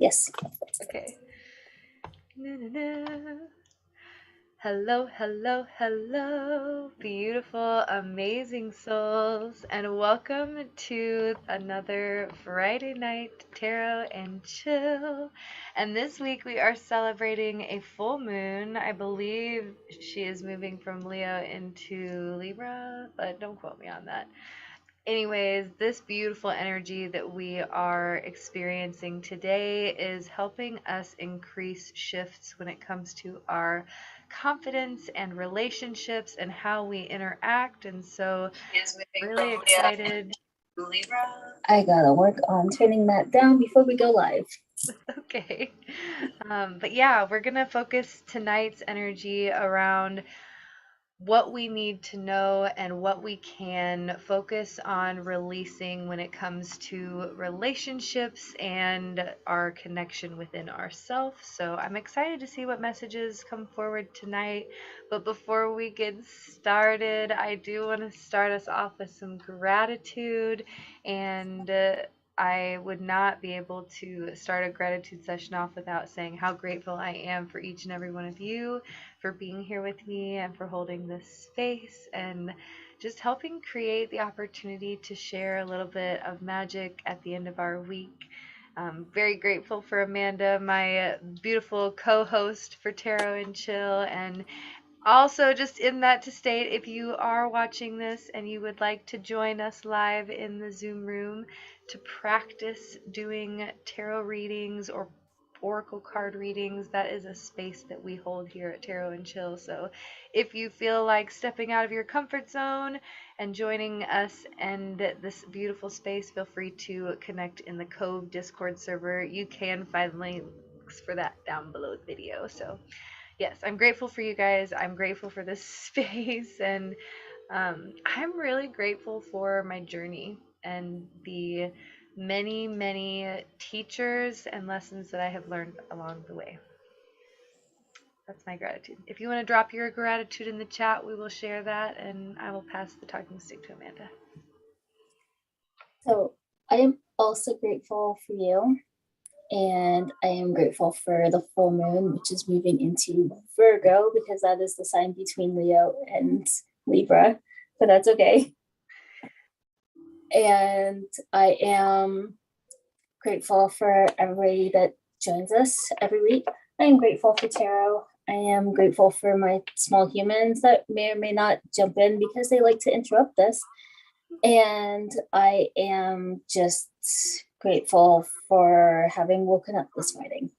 Yes. Okay. Na, na, na. Hello, hello, hello, beautiful, amazing souls, and welcome to another Friday night tarot and chill. And this week we are celebrating a full moon. I believe she is moving from Leo into Libra, but don't quote me on that. Anyways, this beautiful energy that we are experiencing today is helping us increase shifts when it comes to our confidence and relationships and how we interact. And so, really excited. I gotta work on turning that down before we go live. Okay. But yeah, we're going to focus tonight's energy around what we need to know and what we can focus on releasing when it comes to relationships and our connection within ourselves. So I'm excited to see what messages come forward tonight. But before we get started, I do want to start us off with some gratitude. And I would not be able to start a gratitude session off without saying how grateful I am for each and every one of you for being here with me and for holding this space and just helping create the opportunity to share a little bit of magic at the end of our week. I'm very grateful for Amanda, my beautiful co host for Tarot and Chill. And also, just in that to state, if you are watching this and you would like to join us live in the Zoom room to practice doing tarot readings or oracle card readings, that is a space that we hold here at Tarot and Chill. So if you feel like stepping out of your comfort zone and joining us and this beautiful space, feel free to connect in the Cove Discord server. You can find links for that down below the video. So yes, I'm grateful for you guys. I'm grateful for this space, and I'm really grateful for my journey and the many, many teachers and lessons that I have learned along the way. That's my gratitude. If you want to drop your gratitude in the chat, we will share that, and I will pass the talking stick to Amanda. So I am also grateful for you. And I am grateful for the full moon, which is moving into Virgo, because that is the sign between Leo and Libra, but that's okay. And I am grateful for everybody that joins us every week. I am grateful for tarot. I am grateful for my small humans that may or may not jump in because they like to interrupt this. And I am just grateful for having woken up this morning.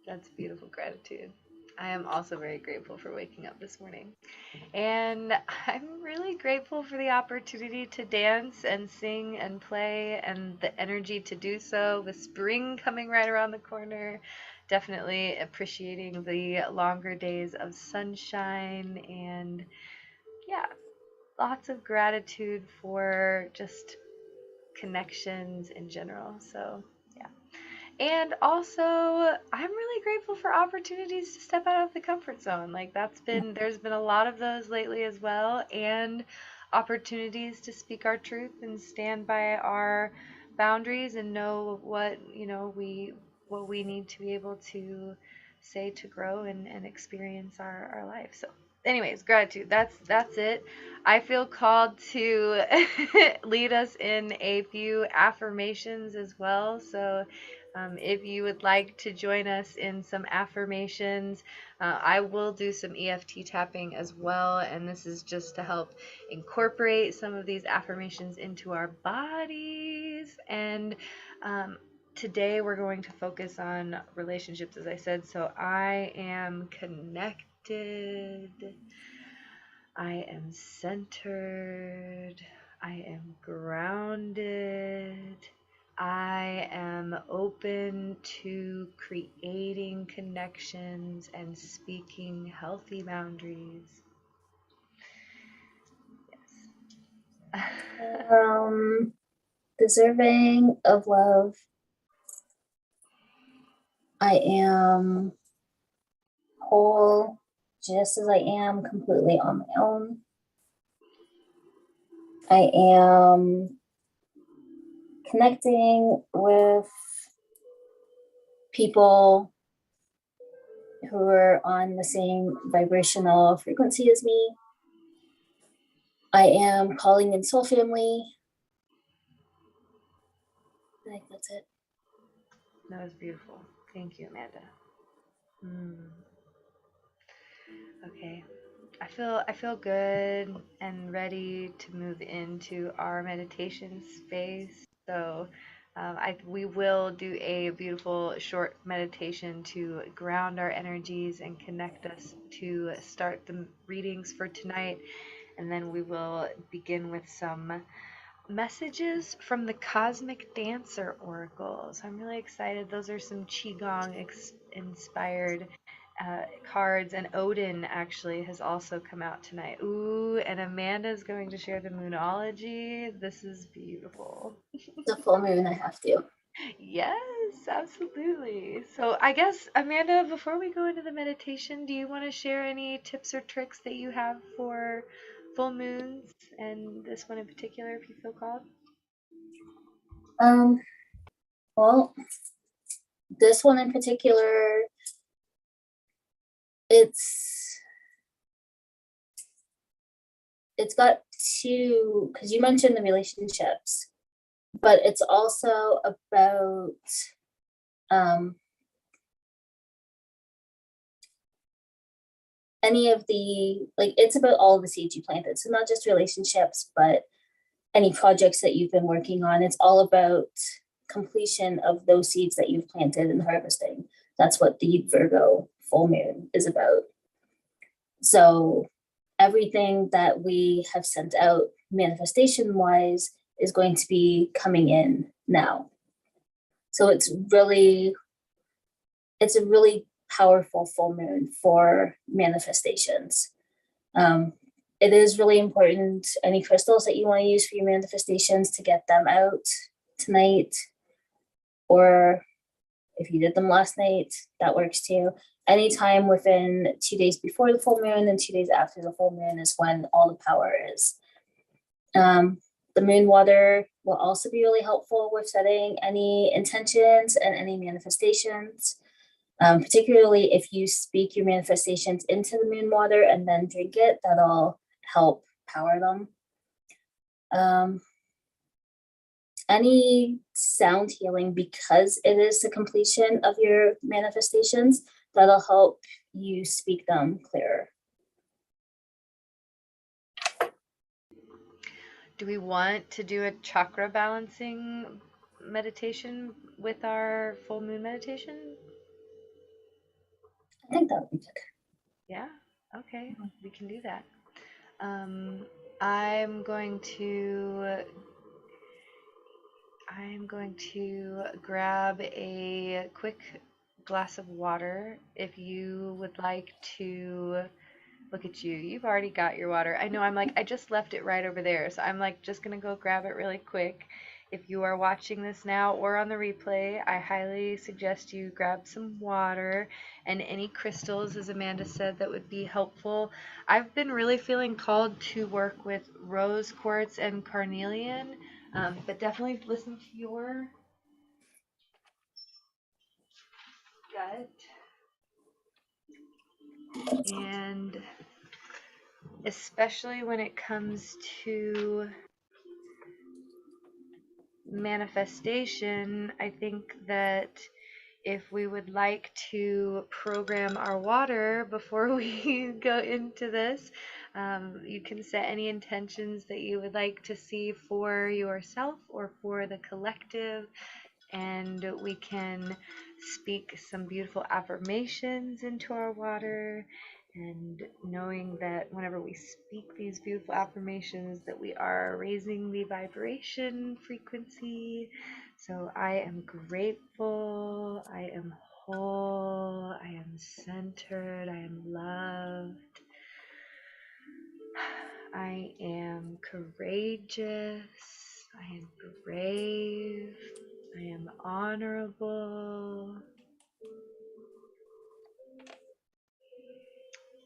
That's beautiful gratitude. I am also very grateful for waking up this morning. And I'm really grateful for the opportunity to dance and sing and play and the energy to do so with spring coming right around the corner. Definitely appreciating the longer days of sunshine and yeah, lots of gratitude for just connections in general. So, yeah. And also, I'm really grateful for opportunities to step out of the comfort zone. Like there's been a lot of those lately as well, and opportunities to speak our truth and stand by our boundaries and know what we need to be able to say to grow and experience our life. So anyways, gratitude. That's it. I feel called to lead us in a few affirmations as well. So if you would like to join us in some affirmations, I will do some EFT tapping as well. And this is just to help incorporate some of these affirmations into our bodies. And today we're going to focus on relationships, as I said. So I am connected. I am centered. I am grounded. I am open to creating connections and speaking healthy boundaries. Yes. Deserving of love. I am whole just as I am, completely on my own. I am connecting with people who are on the same vibrational frequency as me. I am calling in soul family. I think that's it. That was beautiful. Thank you, Amanda. Mm. Okay. I feel good and ready to move into our meditation space. So we will do a beautiful short meditation to ground our energies and connect us to start the readings for tonight. And then we will begin with some messages from the Cosmic Dancer Oracles. I'm really excited. Those are some Qigong inspired cards, and Odin actually has also come out tonight. Ooh, and Amanda's going to share the Moonology. This is beautiful. The full moon, I have to. Yes, absolutely. So I guess, Amanda, before we go into the meditation, do you want to share any tips or tricks that you have for full moons and this one in particular, if you feel called? Well, this one in particular, it's got two, because you mentioned the relationships, but it's also about any of the, like, it's about all the seeds you planted. So not just relationships, but any projects that you've been working on. It's all about completion of those seeds that you've planted and harvesting. That's what the Virgo full moon is about. So everything that we have sent out manifestation wise is going to be coming in now. So it's a really powerful full moon for manifestations. It is really important, any crystals that you want to use for your manifestations, to get them out tonight, or if you did them last night, that works too. Anytime within 2 days before the full moon and 2 days after the full moon is when all the power is. The moon water will also be really helpful with setting any intentions and any manifestations. Particularly if you speak your manifestations into the moon water and then drink it, that'll help power them. Any sound healing, because it is the completion of your manifestations, that'll help you speak them clearer. Do we want to do a chakra balancing meditation with our full moon meditation? I think that would be good. Yeah, okay, we can do that. I'm going to grab a quick glass of water. If you would like to, look at you, you've already got your water. I know, I'm like, I just left it right over there, so I'm like just gonna go grab it really quick. If you are watching this now or on the replay, I highly suggest you grab some water and any crystals, as Amanda said, that would be helpful. I've been really feeling called to work with rose quartz and carnelian, but definitely listen to your gut. And especially when it comes to manifestation, I think that if we would like to program our water before we go into this, you can set any intentions that you would like to see for yourself or for the collective, and we can speak some beautiful affirmations into our water, and knowing that whenever we speak these beautiful affirmations that we are raising the vibration frequency. So I am grateful, I am whole, I am centered, I am loved, I am courageous, I am brave, I am honorable.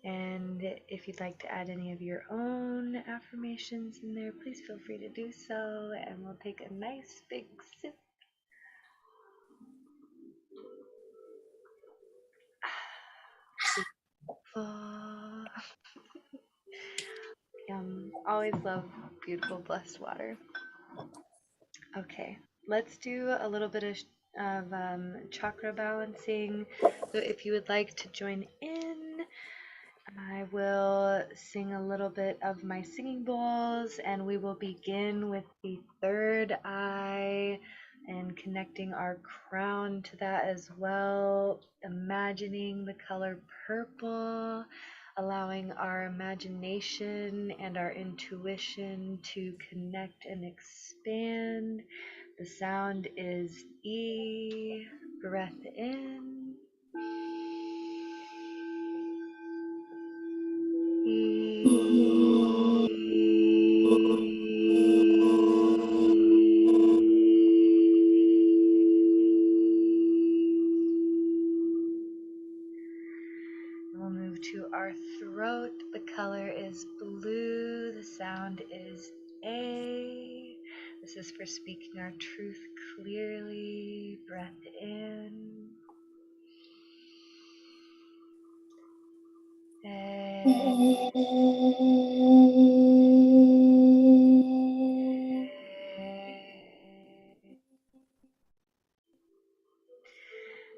And if you'd like to add any of your own affirmations in there, please feel free to do so. And we'll take a nice big sip. Always love beautiful, blessed water. Okay, let's do a little bit of chakra balancing. So if you would like to join in, I will sing a little bit of my singing bowls, and we will begin with the third eye and connecting our crown to that as well. Imagining the color purple, allowing our imagination and our intuition to connect and expand. The sound is E. Breath in. We'll move to our throat. The color is blue. The sound is A. This is for speaking our truth clearly. Breath in.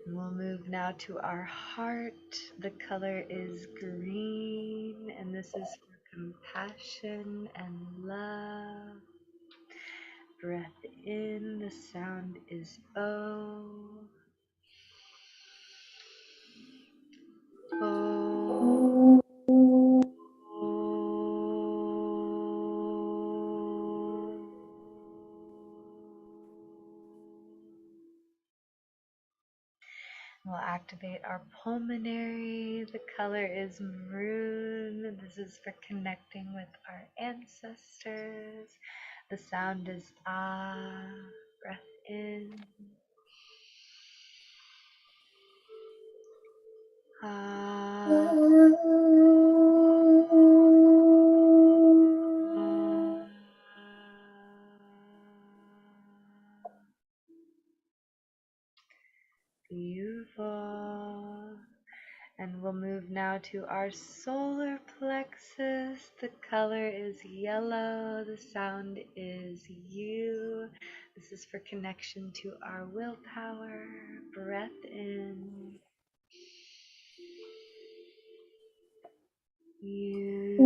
We'll move now to our heart. The color is green, and this is for compassion and love. Breath in, the sound is O. O. We'll activate our pulmonary. The color is maroon. This is for connecting with our ancestors. The sound is Ah. Breath in. Ah. Beautiful. And we'll move now to our solar plexus. The color is yellow. The sound is U. This is for connection to our willpower. Breath in. U.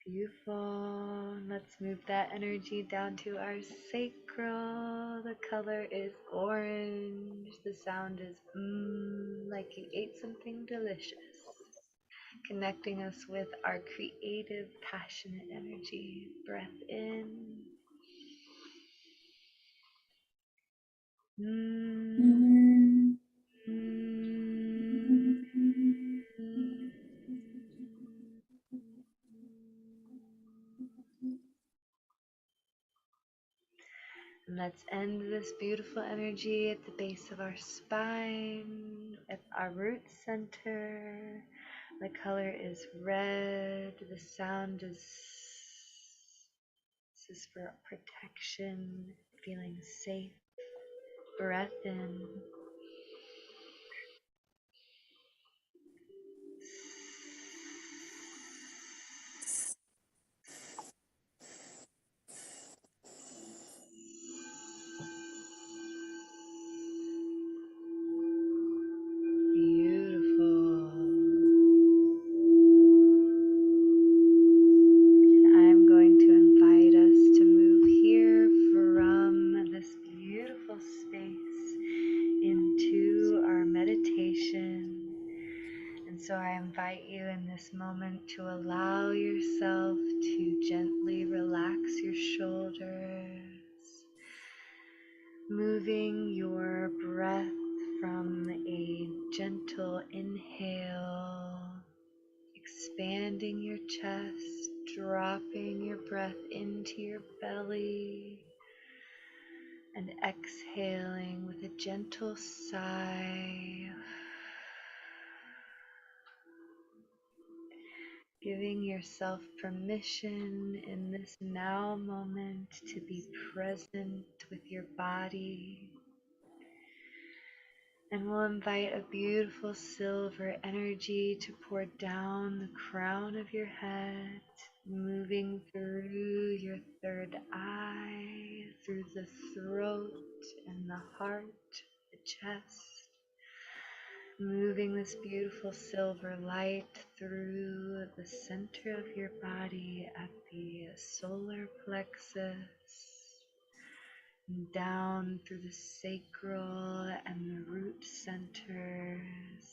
Beautiful. Let's move that energy down to our sacral. The color is orange. The sound is like you ate something delicious. Connecting us with our creative, passionate energy. Breath in. Mm. Mm. And let's end this beautiful energy at the base of our spine, at our root center. The color is red. The sound is, this is for protection, feeling safe. Breath in. Beautiful. I'm going to invite us to move here from this beautiful space into our meditation. And so I invite you in this moment to allow yourself to gently relax your shoulders, moving your breath from a gentle inhale, expanding your chest, dropping your breath into your belly, and exhaling with a gentle sigh. Giving yourself permission in this now moment to be present with your body. And we'll invite a beautiful silver energy to pour down the crown of your head, moving through your third eye, through the throat and the heart, the chest. Moving this beautiful silver light through the center of your body at the solar plexus, and down through the sacral and the root centers,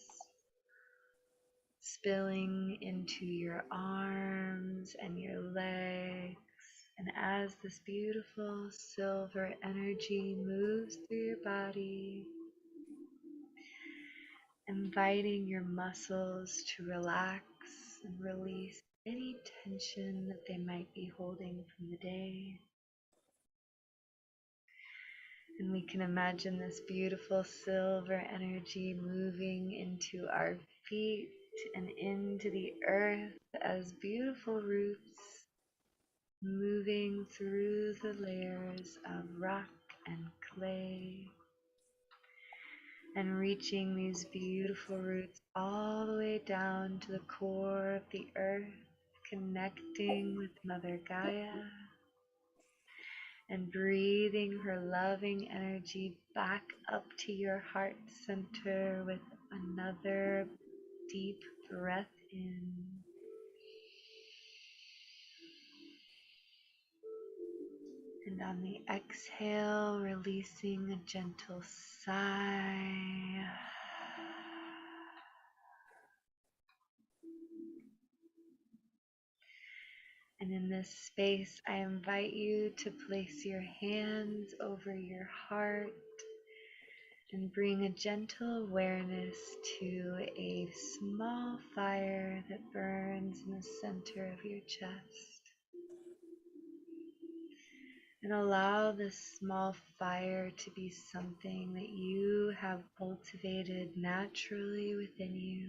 spilling into your arms and your legs. And as this beautiful silver energy moves through your body, inviting your muscles to relax and release any tension that they might be holding from the day. And we can imagine this beautiful silver energy moving into our feet and into the earth as beautiful roots, moving through the layers of rock and clay, and reaching these beautiful roots all the way down to the core of the earth, connecting with Mother Gaia and breathing her loving energy back up to your heart center with another deep breath in. And on the exhale, releasing a gentle sigh. And in this space, I invite you to place your hands over your heart and bring a gentle awareness to a small fire that burns in the center of your chest. And allow this small fire to be something that you have cultivated naturally within you.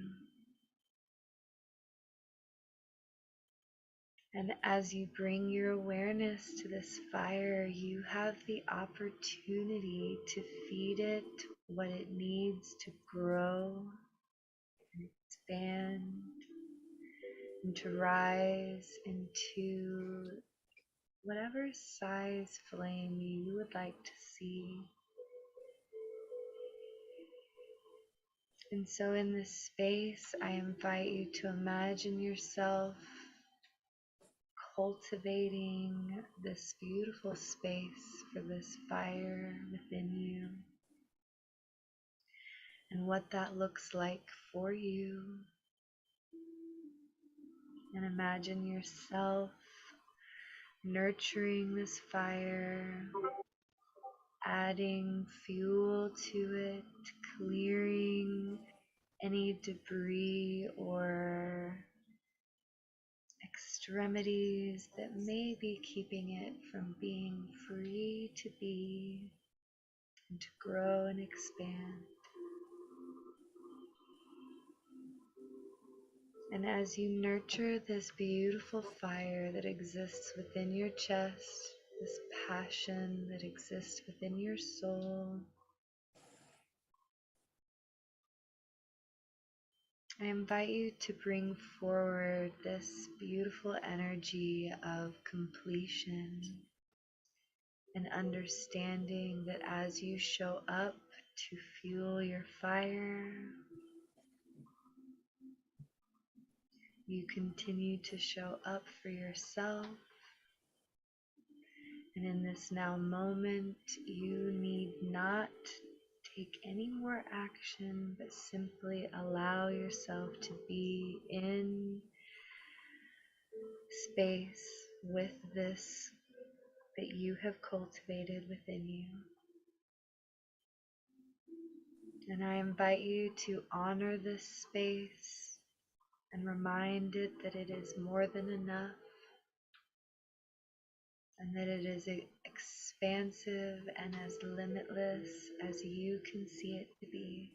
And as you bring your awareness to this fire, you have the opportunity to feed it what it needs to grow and expand and to rise into whatever size flame you would like to see. And so in this space, I invite you to imagine yourself cultivating this beautiful space for this fire within you and what that looks like for you. And imagine yourself nurturing this fire, adding fuel to it, clearing any debris or extremities that may be keeping it from being free to be and to grow and expand. And as you nurture this beautiful fire that exists within your chest, this passion that exists within your soul, I invite you to bring forward this beautiful energy of completion and understanding that as you show up to fuel your fire, you continue to show up for yourself. And in this now moment, you need not take any more action, but simply allow yourself to be in space with this that you have cultivated within you. And I invite you to honor this space and remind it that it is more than enough and that it is expansive and as limitless as you can see it to be.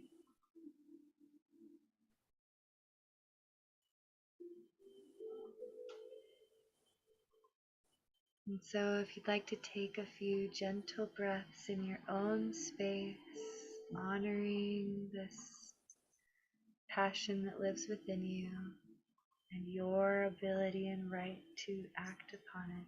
And so, if you'd like to take a few gentle breaths in your own space, honoring this passion that lives within you and your ability and right to act upon it.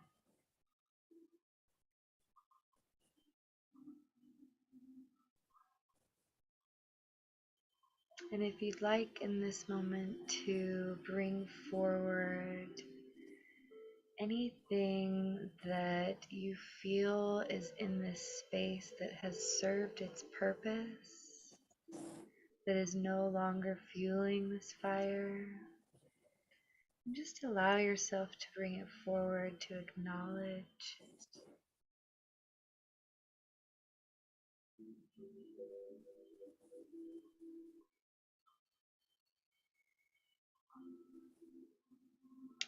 And if you'd like in this moment to bring forward anything that you feel is in this space that has served its purpose, that is no longer fueling this fire, just allow yourself to bring it forward to acknowledge.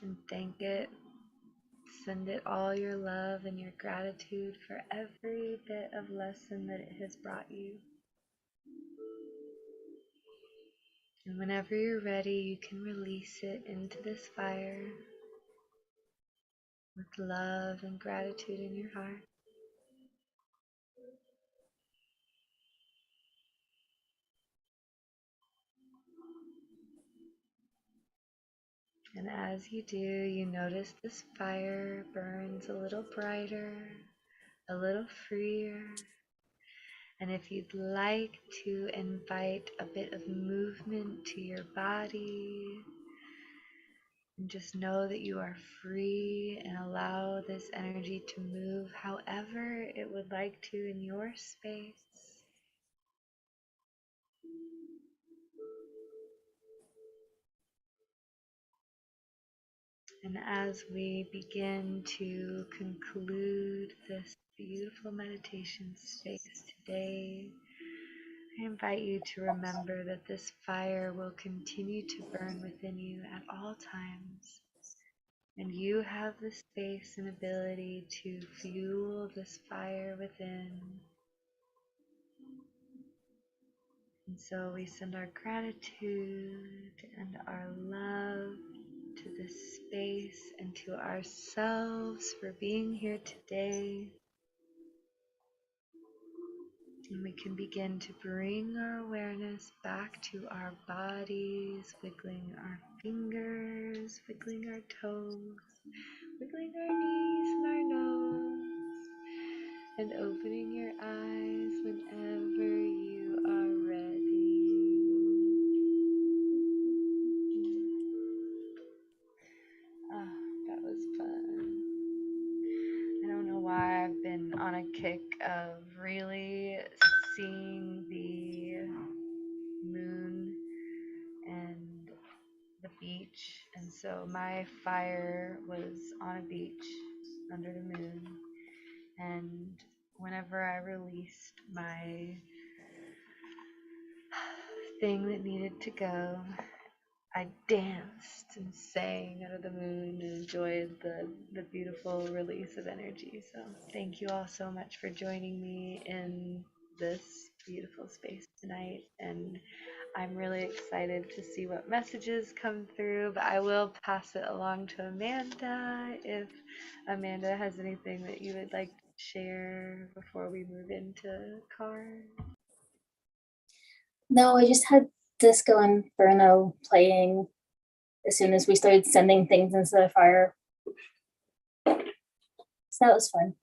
And thank it. Send it all your love and your gratitude for every bit of lesson that it has brought you. And whenever you're ready, you can release it into this fire with love and gratitude in your heart. And as you do, you notice this fire burns a little brighter, a little freer. And if you'd like to invite a bit of movement to your body, and just know that you are free and allow this energy to move however it would like to in your space. And as we begin to conclude this beautiful meditation space today, I invite you to remember that this fire will continue to burn within you at all times. And you have the space and ability to fuel this fire within. And so we send our gratitude and our love to this space and to ourselves for being here today. And we can begin to bring our awareness back to our bodies, wiggling our fingers, wiggling our toes, wiggling our knees and our nose, and opening your eyes whenever you are ready. Oh, that was fun. I don't know why I've been on a kick of really seeing the moon and the beach, and so my fire was on a beach under the moon, and whenever I released my thing that needed to go, I danced and sang under the moon and enjoyed the beautiful release of energy. So thank you all so much for joining me in this beautiful space tonight, and I'm really excited to see what messages come through, but I will pass it along to Amanda if Amanda has anything that you would like to share before we move into cards. No, I just had Disco Inferno playing as soon as we started sending things into the fire. So that was fun.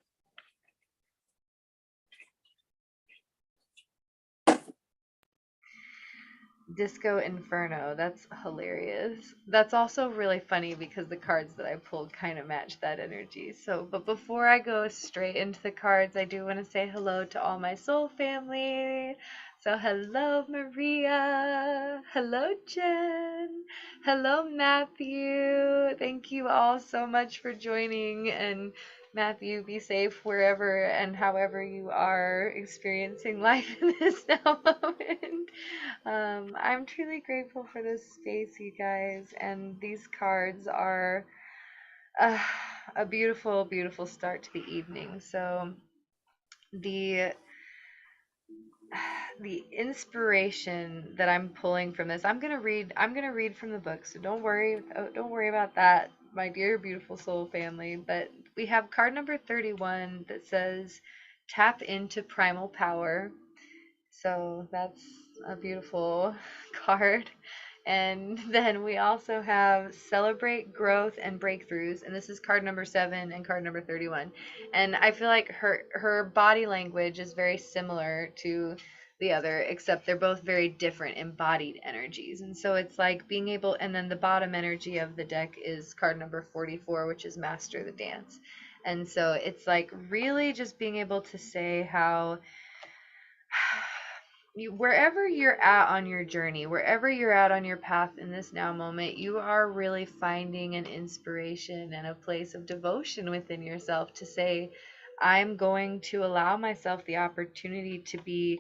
Disco Inferno. That's hilarious. That's also really funny because the cards that I pulled kind of match that energy. So, but before I go straight into the cards, I do want to say hello to all my soul family. So, hello, Maria. Hello, Jen. Hello, Matthew. Thank you all so much for joining. And Matthew, be safe wherever and however you are experiencing life in this now moment. I'm truly grateful for this space, you guys, and these cards are uh, a beautiful, beautiful start to the evening. So the the inspiration that I'm pulling from this, I'm gonna read from the book, so don't worry about that. my dear beautiful soul family. But we have card number 31 that says tap into primal power. So that's a beautiful card. And then we also have celebrate growth and breakthroughs. And this is card number 7 and card number 31. And I feel like her body language is very similar to the other, except they're both very different embodied energies. And so it's like being able, and then the bottom energy of the deck is card number 44, which is master the dance. And so it's like really just being able to say how wherever you're at on your journey, wherever you're at on your path in this now moment, you are really finding an inspiration and a place of devotion within yourself to say, I'm going to allow myself the opportunity to be,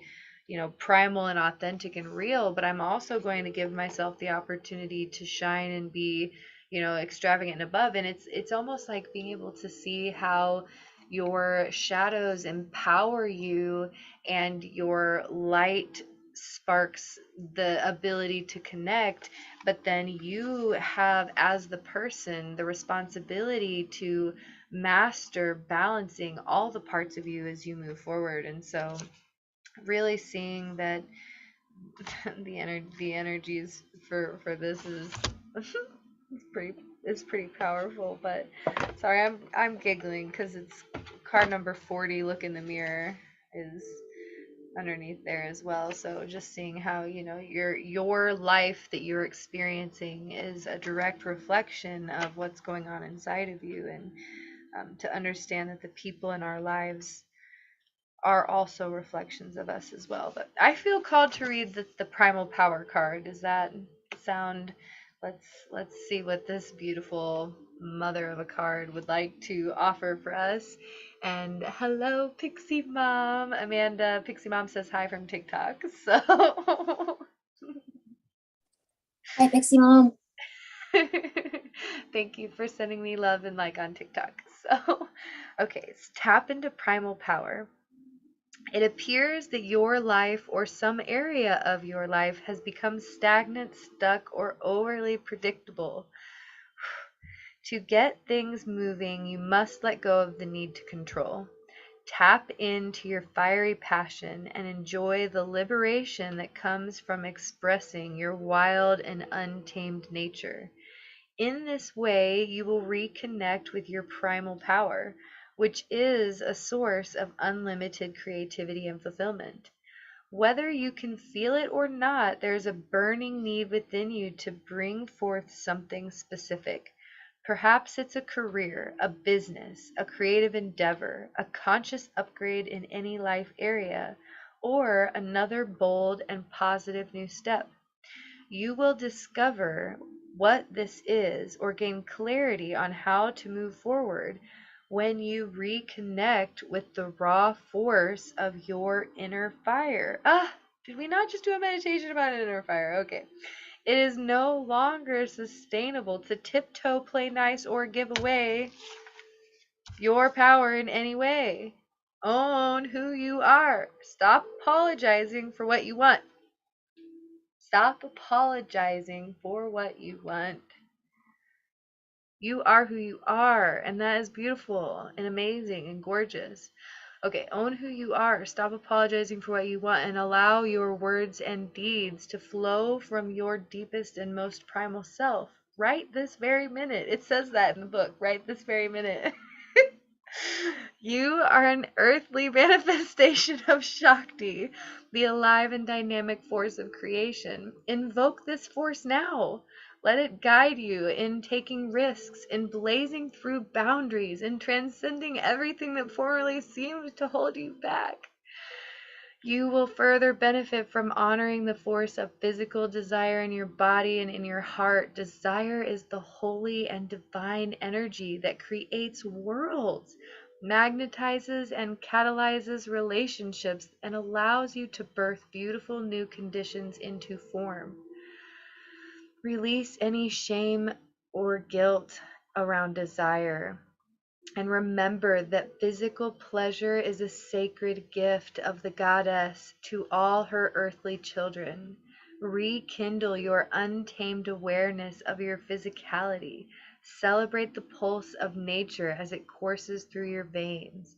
primal and authentic and real, but I'm also going to give myself the opportunity to shine and be, extravagant and above. And it's almost like being able to see how your shadows empower you and your light sparks the ability to connect, but then you have, as the person, the responsibility to master balancing all the parts of you as you move forward. And so really seeing that the energies for this is pretty powerful. But sorry, I'm giggling because it's card number 40, look in the mirror, is underneath there as well. So just seeing how, your life that you're experiencing is a direct reflection of what's going on inside of you, and to understand that the people in our lives are also reflections of us as well. But I feel called to read the primal power card. Does that sound? Let's see what this beautiful mother of a card would like to offer for us. And hello, Pixie Mom. Amanda, Pixie Mom says hi from TikTok. So Hi, Pixie Mom. thank you for sending me love and like on TikTok. So, okay, so tap into primal power. It appears that your life or some area of your life has become stagnant, stuck, or overly predictable. To get things moving, you must let go of the need to control. Tap into your fiery passion and enjoy the liberation that comes from expressing your wild and untamed nature. In this way, you will reconnect with your primal power, which is a source of unlimited creativity and fulfillment. Whether you can feel it or not, there's a burning need within you to bring forth something specific. Perhaps it's a career, a business, a creative endeavor, a conscious upgrade in any life area, or another bold and positive new step. You will discover what this is or gain clarity on how to move forward when you reconnect with the raw force of your inner fire. Did we not just do a meditation about inner fire? Okay. It is no longer sustainable to tiptoe, play nice, or give away your power in any way. Own who you are. Stop apologizing for what you want. Stop apologizing for what you want. You are who you are, and that is beautiful and amazing and gorgeous. Okay, own who you are. Stop apologizing for what you want and allow your words and deeds to flow from your deepest and most primal self. Right this very minute. It says that in the book, right this very minute. You are an earthly manifestation of Shakti, the alive and dynamic force of creation. Invoke this force now. Let it guide you in taking risks, in blazing through boundaries, in transcending everything that formerly seemed to hold you back. You will further benefit from honoring the force of physical desire in your body and in your heart. Desire is the holy and divine energy that creates worlds, magnetizes and catalyzes relationships, and allows you to birth beautiful new conditions into form. Release any shame or guilt around desire. And remember that physical pleasure is a sacred gift of the goddess to all her earthly children. Rekindle your untamed awareness of your physicality. Celebrate the pulse of nature as it courses through your veins.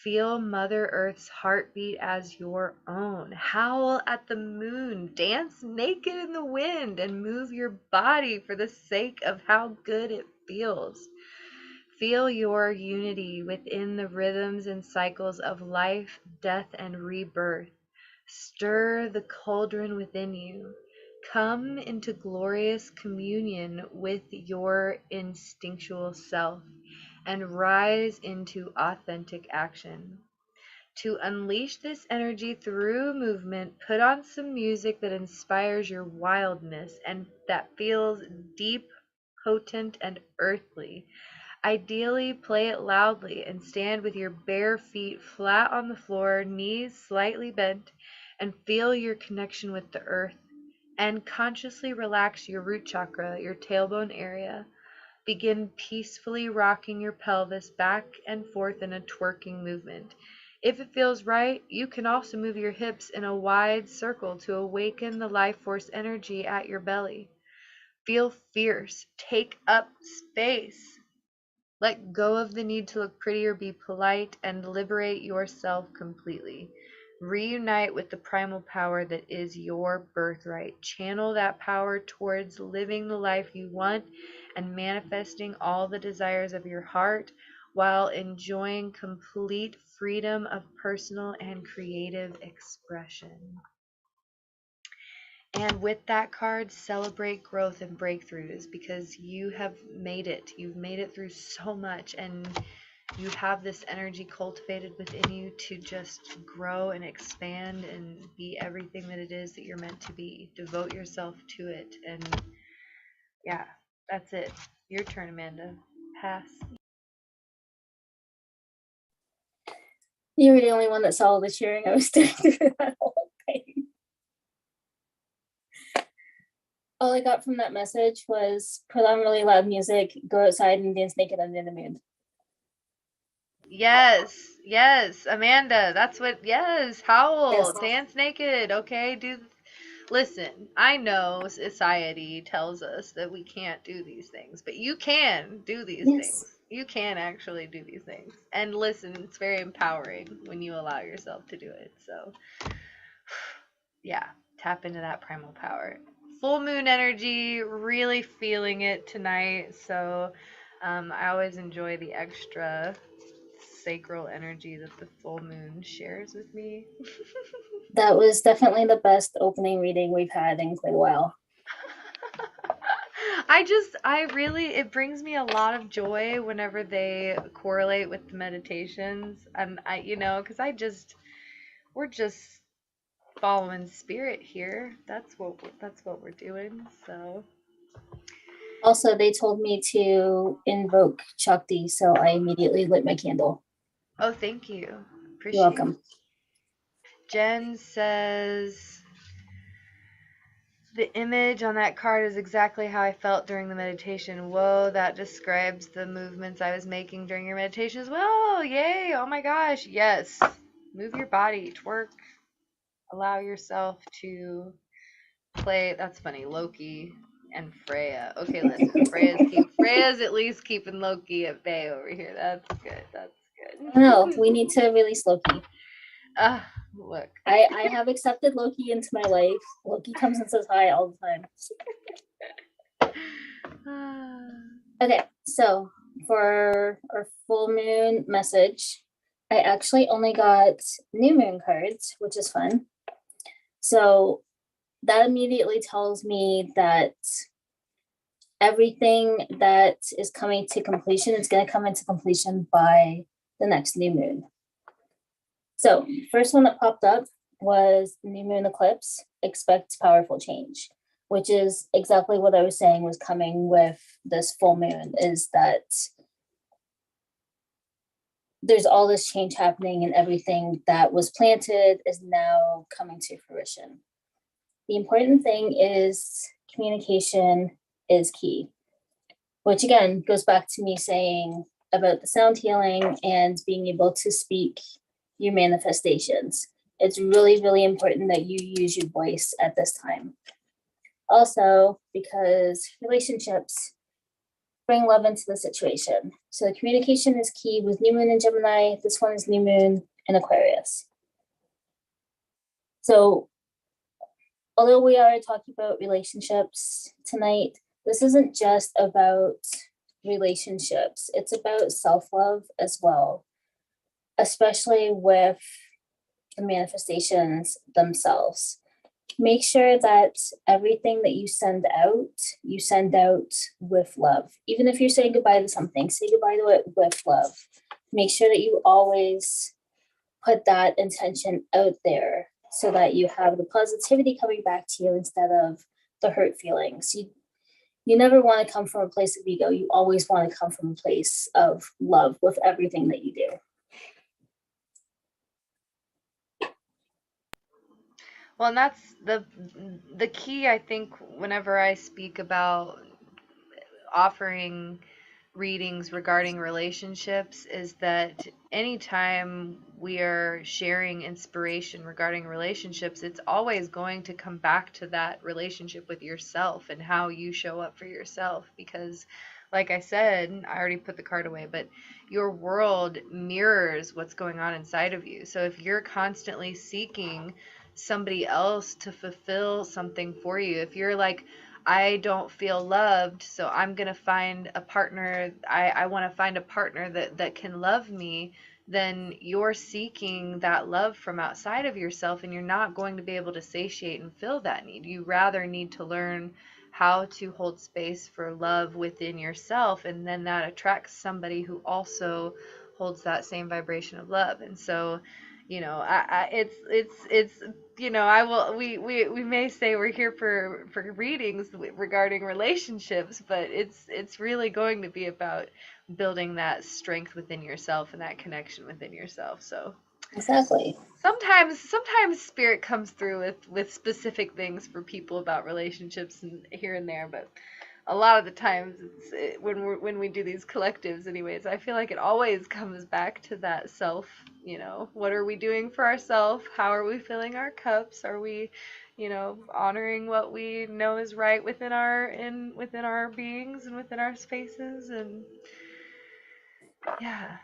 Feel Mother Earth's heartbeat as your own. Howl at the moon. Dance naked in the wind and move your body for the sake of how good it feels. Feel your unity within the rhythms and cycles of life, death, and rebirth. Stir the cauldron within you. Come into glorious communion with your instinctual self and rise into authentic action. To unleash this energy through movement, put on some music that inspires your wildness and that feels deep, potent, and earthly. Ideally, play it loudly and stand with your bare feet flat on the floor, knees slightly bent, and feel your connection with the earth. And consciously relax your root chakra, your tailbone area. Begin peacefully rocking your pelvis back and forth in a twerking movement. If it feels right, you can also move your hips in a wide circle to awaken the life force energy at your belly. Feel fierce. Take up space. Let go of the need to look pretty or be polite and liberate yourself completely. Reunite with the primal power that is your birthright. Channel that power towards living the life you want and manifesting all the desires of your heart while enjoying complete freedom of personal and creative expression. And with that card, celebrate growth and breakthroughs because you have made it. You've made it through so much, and you have this energy cultivated within you to just grow and expand and be everything that it is that you're meant to be. Devote yourself to it. And yeah, that's it. Your turn, Amanda. Pass. You were the only one that saw all the cheering I was doing through that whole thing. All I got from that message was put on really loud music, go outside and dance naked under the moon. Yes, Amanda. That's what. Yes, howl, Yes. dance naked. Okay, Listen, I know society tells us that we can't do these things, but you can do these things. You can actually do these things. And listen, it's very empowering when you allow yourself to do it. So, yeah, tap into that primal power. Full moon energy, really feeling it tonight. So, I always enjoy the extra sacral energy that the full moon shares with me. That was definitely the best opening reading we've had in quite a while. It brings me a lot of joy whenever they correlate with the meditations. And because we're just following spirit here. That's what we're doing. So. Also, they told me to invoke Shakti, so I immediately lit my candle. Oh, thank you. Appreciate You're welcome. it. Jen says, the image on that card is exactly how I felt during the meditation. Whoa, that describes the movements I was making during your meditation as well. Yay. Oh my gosh. Yes. Move your body, twerk. Allow yourself to play. That's funny. Loki and Freya. Okay, listen. Freya's at least keeping Loki at bay over here. That's good. No, we need to release Loki. Look. I have accepted Loki into my life. Loki comes and says hi all the time. Okay, so for our full moon message, I actually only got new moon cards, which is fun. So that immediately tells me that everything that is coming to completion is going to come into completion by the next new moon. So first one that popped up was new moon eclipse, expect powerful change, which is exactly what I was saying was coming with this full moon, is that there's all this change happening and everything that was planted is now coming to fruition. The important thing is communication is key, which again goes back to me saying about the sound healing and being able to speak your manifestations. It's really, really important that you use your voice at this time. Also, because relationships bring love into the situation. So communication is key with new moon in Gemini. This one is new moon in Aquarius. So although we are talking about relationships tonight, this isn't just about relationships. It's about self-love as well, especially with the manifestations themselves. Make sure that everything that you send out with love. Even if you're saying goodbye to something, say goodbye to it with love. Make sure that you always put that intention out there so that you have the positivity coming back to you instead of the hurt feelings. You never want to come from a place of ego. You always want to come from a place of love with everything that you do. Well, and that's the key, I think, whenever I speak about offering readings regarding relationships, is that anytime we are sharing inspiration regarding relationships, it's always going to come back to that relationship with yourself and how you show up for yourself. Because, like I said, I already put the card away, but your world mirrors what's going on inside of you. So if you're constantly seeking somebody else to fulfill something for you, if you're like, I don't feel loved, so I'm gonna find a partner. I want to find a partner that can love me. Then you're seeking that love from outside of yourself, and you're not going to be able to satiate and fill that need. You rather need to learn how to hold space for love within yourself, and then that attracts somebody who also holds that same vibration of love. And so, it's I will we may say we're here for readings regarding relationships, but it's really going to be about building that strength within yourself and that connection within yourself. So Exactly. sometimes spirit comes through with specific things for people about relationships and here and there, but a lot of the times when we do these collectives anyways, I feel like it always comes back to that self. What are we doing for ourselves? How are we filling our cups? Are we honoring what we know is right within our beings and within our spaces? And yeah,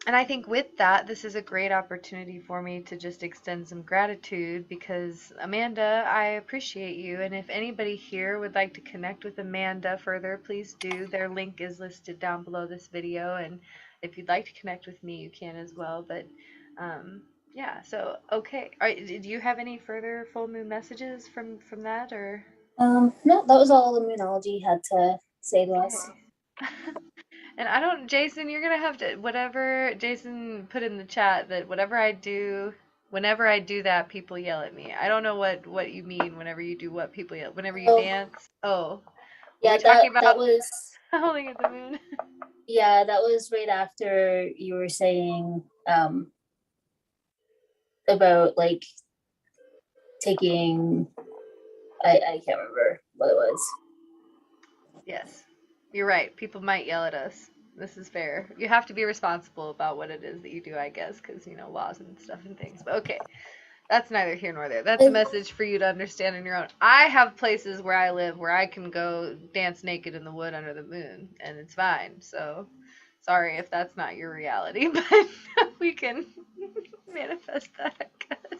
and I think with that, this is a great opportunity for me to just extend some gratitude because, Amanda, I appreciate you. And if anybody here would like to connect with Amanda further, please do. Their link is listed down below this video. And if you'd like to connect with me, you can as well. But yeah, so okay. Do you have any further full moon messages from that, or? No, that was all the moonology had to say to us. Okay. And I don't, Jason, you're gonna have to, whatever Jason put in the chat, that whenever I do that, people yell at me. I don't know what you mean whenever you do what people yell. Whenever you Oh, dance. Oh, were yeah, we talking that about was howling at the moon? yeah, that was right after you were saying about like taking I can't remember what it was. Yes, you're right. People might yell at us. This is fair. You have to be responsible about what it is that you do, I guess, because laws and stuff and things. But okay, that's neither here nor there. That's a message for you to understand on your own. I have places where I live where I can go dance naked in the wood under the moon, and it's fine. So, sorry if that's not your reality, but we can manifest that, I guess.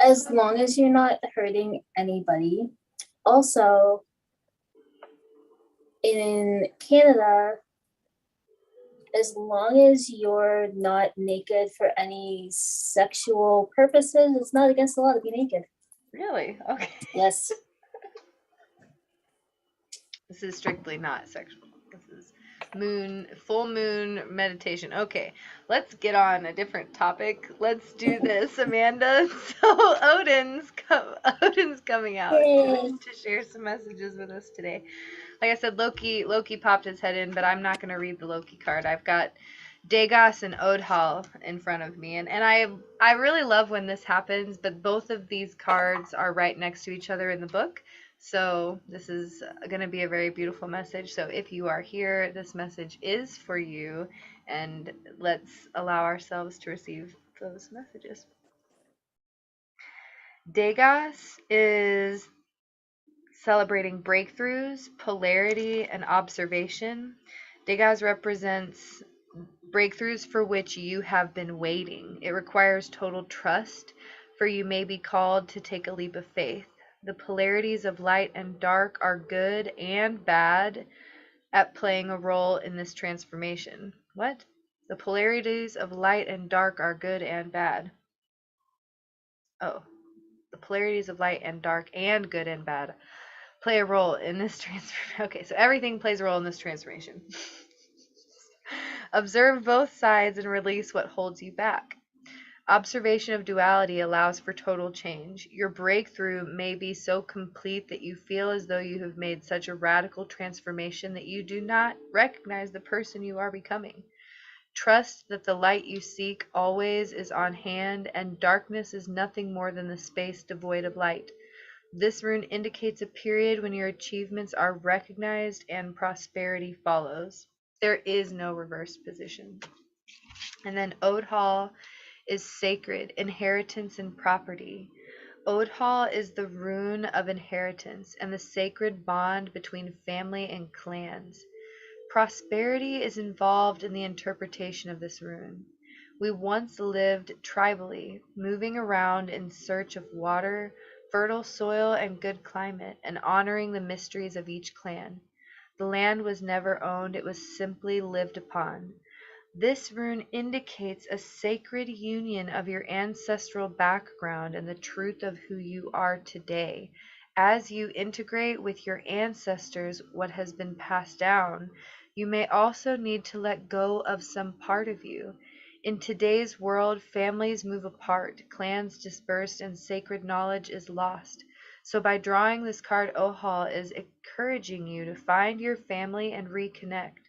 As long as you're not hurting anybody. Also, in Canada, as long as you're not naked for any sexual purposes, it's not against the law to be naked. Really? Okay. Yes. This is strictly not sexual. This is full moon meditation. Okay, let's get on a different topic. Let's do this, Amanda. So Odin's coming out to share some messages with us today. Like I said, Loki popped his head in, but I'm not going to read the Loki card. I've got Degas and Odhal in front of me, and I really love when this happens, but both of these cards are right next to each other in the book. So this is going to be a very beautiful message. So if you are here, this message is for you, and let's allow ourselves to receive those messages. Degas is celebrating breakthroughs, polarity, and observation. Degas represents breakthroughs for which you have been waiting. It requires total trust, for you may be called to take a leap of faith. The polarities of light and dark are good and bad at playing a role in this transformation. What? The polarities of light and dark are good and bad. Oh, the polarities of light and dark and good and bad play a role in this transformation. Okay, so everything plays a role in this transformation. Observe both sides and release what holds you back. Observation of duality allows for total change. Your breakthrough may be so complete that you feel as though you have made such a radical transformation that you do not recognize the person you are becoming. Trust that the light you seek always is on hand, and darkness is nothing more than the space devoid of light. This rune indicates a period when your achievements are recognized and prosperity follows. There is no reverse position. And then Ode Hall is sacred, inheritance and property. Ode Hall is the rune of inheritance and the sacred bond between family and clans. Prosperity is involved in the interpretation of this rune. We once lived tribally, moving around in search of water, fertile soil, and good climate, and honoring the mysteries of each clan. The land was never owned, it was simply lived upon. This rune indicates a sacred union of your ancestral background and the truth of who you are today. As you integrate with your ancestors what has been passed down, you may also need to let go of some part of you. In today's world, families move apart, clans disperse, and sacred knowledge is lost. So by drawing this card, Ohal is encouraging you to find your family and reconnect.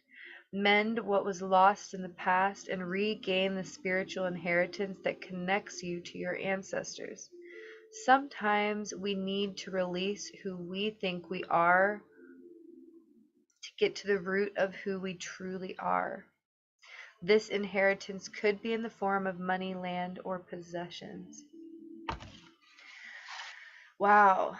Mend what was lost in the past and regain the spiritual inheritance that connects you to your ancestors. Sometimes we need to release who we think we are to get to the root of who we truly are. This inheritance could be in the form of money, land, or possessions. Wow.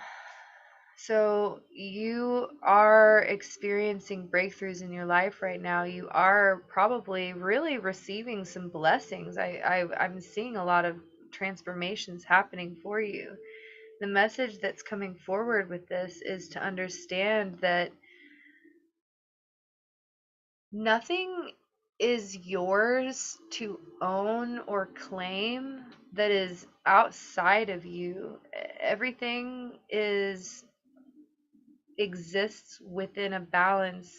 So you are experiencing breakthroughs in your life right now. You are probably really receiving some blessings. I'm seeing a lot of transformations happening for you. The message that's coming forward with this is to understand that nothing is yours to own or claim that is outside of you. Everything exists within a balance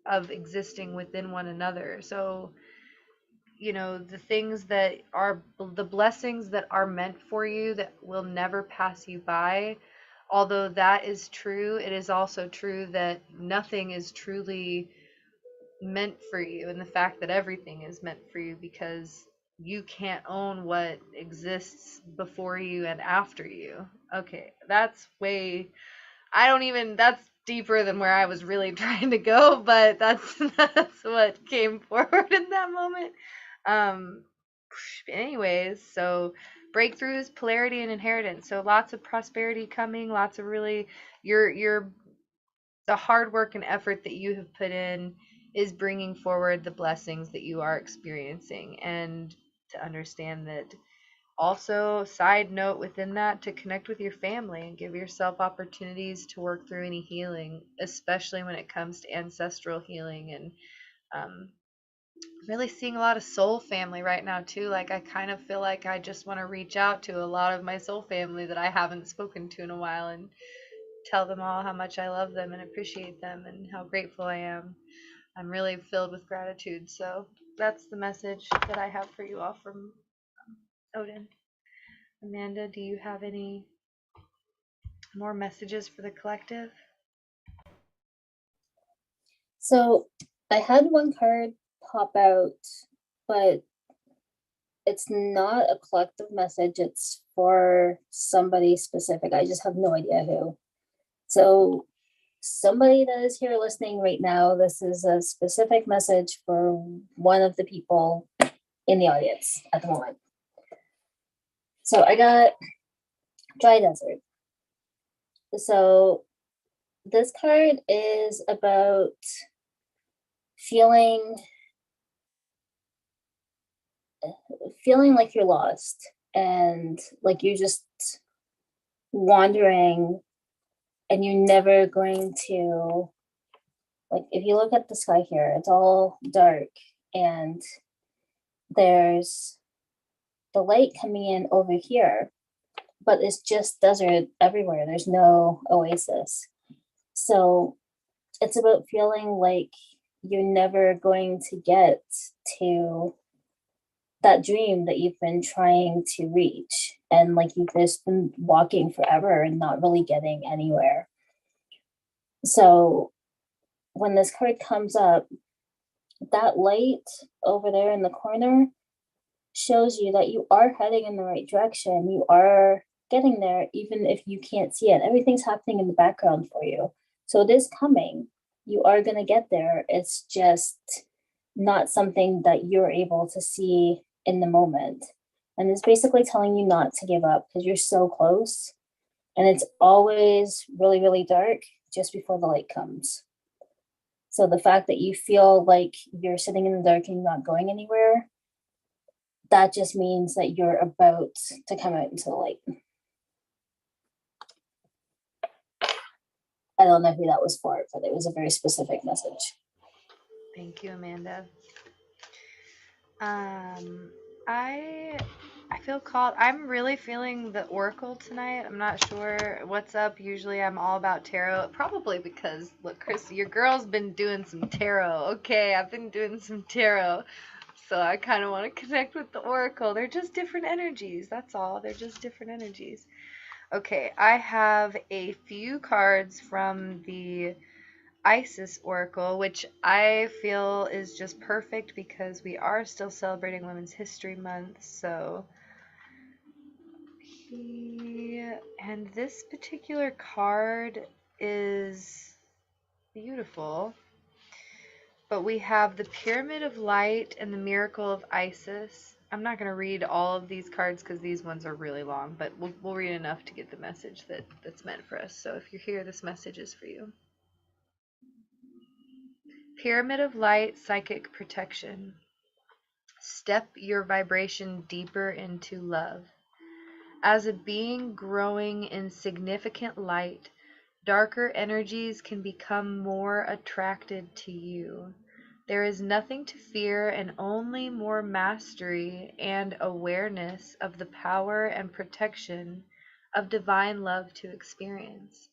of existing within one another. So, the things that are the blessings that are meant for you that will never pass you by, although that is true, it is also true that nothing is truly meant for you, and the fact that everything is meant for you because you can't own what exists before you and after you. Okay, that's that's deeper than where I was really trying to go, but that's what came forward in that moment. Um Anyways, so breakthroughs, polarity, and inheritance. So lots of prosperity coming, lots of really your the hard work and effort that you have put in is bringing forward the blessings that you are experiencing, and to understand that. Also, side note within that, to connect with your family and give yourself opportunities to work through any healing, especially when it comes to ancestral healing. And um, really seeing a lot of soul family right now too. Like, I kind of feel like I just want to reach out to a lot of my soul family that I haven't spoken to in a while and tell them all how much I love them and appreciate them and how grateful I am. I'm really filled with gratitude. So that's the message that I have for you all from Odin. Amanda, do you have any more messages for the collective? So I had one card pop out, but it's not a collective message. It's for somebody specific. I just have no idea who. So somebody that is here listening right now, this is a specific message for one of the people in the audience at the moment. So I got dry desert. So This card is about feeling feeling like you're lost and like you're just wandering and you're never going to, like, if you look at the sky here, it's all dark and there's the light coming in over here, but it's just desert everywhere. There's no oasis. So it's about feeling like you're never going to get to that dream that you've been trying to reach. And like you've just been walking forever and not really getting anywhere. So when this card comes up, that light over there in the corner shows you that you are heading in the right direction. You are getting there, even if you can't see it. Everything's happening in the background for you. So it is coming. You are going to get there. It's just not something that you're able to see in the moment. And it's basically telling you not to give up because you're so close. And it's always really, really dark just before the light comes. So the fact that you feel like you're sitting in the dark and not going anywhere, that just means that you're about to come out into the light. I don't know who that was for, but it was a very specific message. Thank you, Amanda. I feel called. I'm really feeling the oracle tonight. I'm not sure what's up. Usually I'm all about tarot, probably because look, Chris, your girl's been doing some tarot. Okay, I've been doing some tarot. So I kind of want to connect with the oracle. They're just different energies. That's all. They're just different energies. Okay, I have a few cards from the Isis Oracle, which I feel is just perfect because we are still celebrating Women's History Month. So, and this particular card is beautiful. But we have the Pyramid of Light and the Miracle of Isis. I'm not going to read all of these cards because these ones are really long, but we'll read enough to get the message that's meant for us. So if you're here, this message is for you. Pyramid of Light, Psychic Protection. Step your vibration deeper into love. As a being growing in significant light, darker energies can become more attracted to you. There is nothing to fear and only more mastery and awareness of the power and protection of divine love to experience.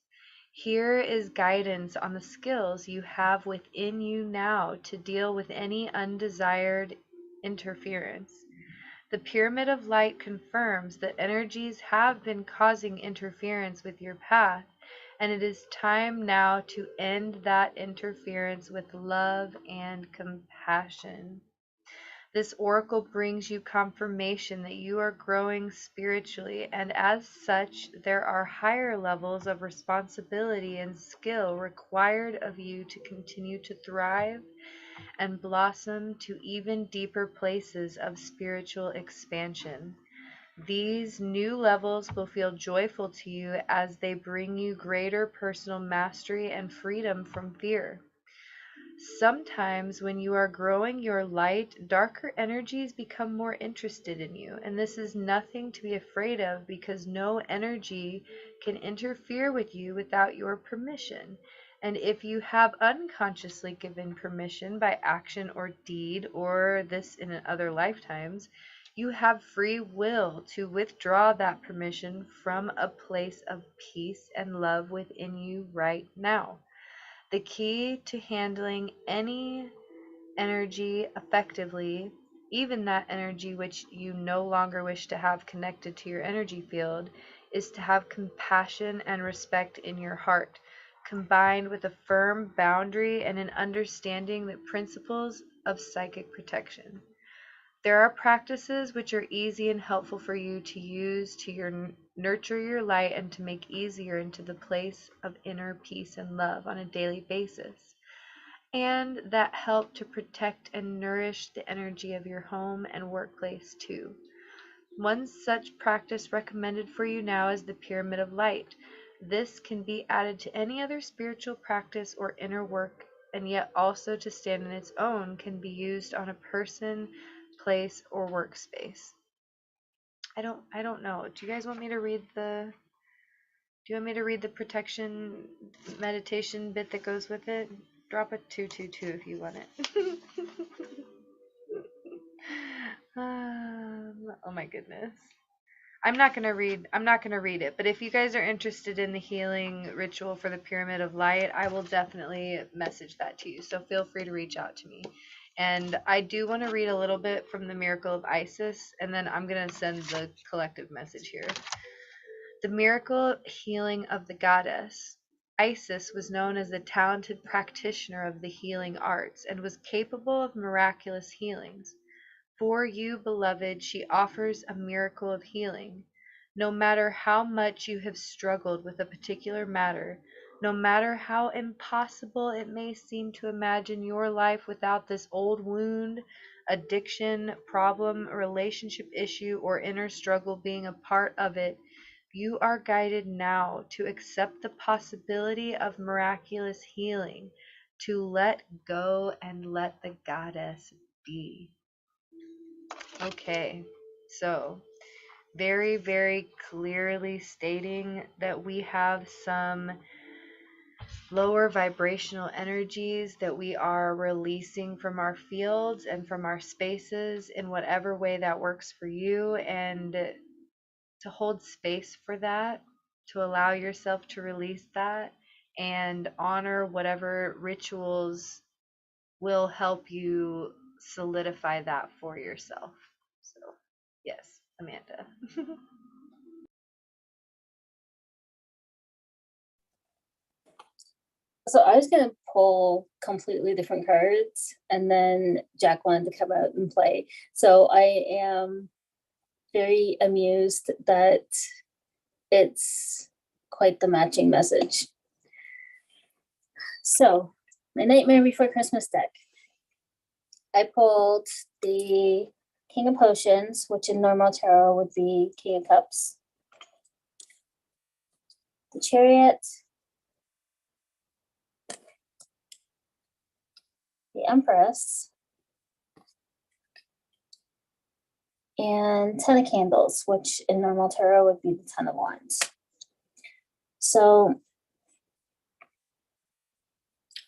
Here is guidance on the skills you have within you now to deal with any undesired interference. The Pyramid of Light confirms that energies have been causing interference with your path, and it is time now to end that interference with love and compassion. This oracle brings you confirmation that you are growing spiritually, and as such, there are higher levels of responsibility and skill required of you to continue to thrive and blossom to even deeper places of spiritual expansion. These new levels will feel joyful to you as they bring you greater personal mastery and freedom from fear. Sometimes, when you are growing your light, darker energies become more interested in you, and this is nothing to be afraid of because no energy can interfere with you without your permission. And if you have unconsciously given permission by action or deed, or this in other lifetimes, you have free will to withdraw that permission from a place of peace and love within you right now. The key to handling any energy effectively, even that energy which you no longer wish to have connected to your energy field, is to have compassion and respect in your heart, combined with a firm boundary and an understanding the principles of psychic protection. There are practices which are easy and helpful for you to use to nurture your light and to make easier into the place of inner peace and love on a daily basis, and that help to protect and nourish the energy of your home and workplace too. One such practice recommended for you now is the Pyramid of Light. This can be added to any other spiritual practice or inner work, and yet also to stand on its own can be used on a person, place, or workspace. I don't know. Do you guys want me to read the Do you want me to read the protection meditation bit that goes with it? Drop a 222 if you want it. Oh my goodness. I'm not gonna read it, but if you guys are interested in the healing ritual for the Pyramid of Light, I will definitely message that to you. So feel free to reach out to me. And I do want to read a little bit from the Miracle of Isis, and then I'm gonna send the collective message here. The miracle healing of the goddess. Isis was known as a talented practitioner of the healing arts and was capable of miraculous healings. For you, beloved, she offers a miracle of healing. No matter how much you have struggled with a particular matter, no matter how impossible it may seem to imagine your life without this old wound, addiction, problem, relationship issue, or inner struggle being a part of it, you are guided now to accept the possibility of miraculous healing, to let go and let the goddess be. Okay, so very, very clearly stating that we have some lower vibrational energies that we are releasing from our fields and from our spaces in whatever way that works for you, and to hold space for that, to allow yourself to release that and honor whatever rituals will help you solidify that for yourself. So, yes, Amanda. So I was gonna pull completely different cards, and then Jack wanted to come out and play. So I am very amused that it's quite the matching message. So my Nightmare Before Christmas deck. I pulled the King of Potions, which in normal tarot would be King of Cups, the Chariot, the Empress, and Ten of Candles, which in normal tarot would be the Ten of Wands. So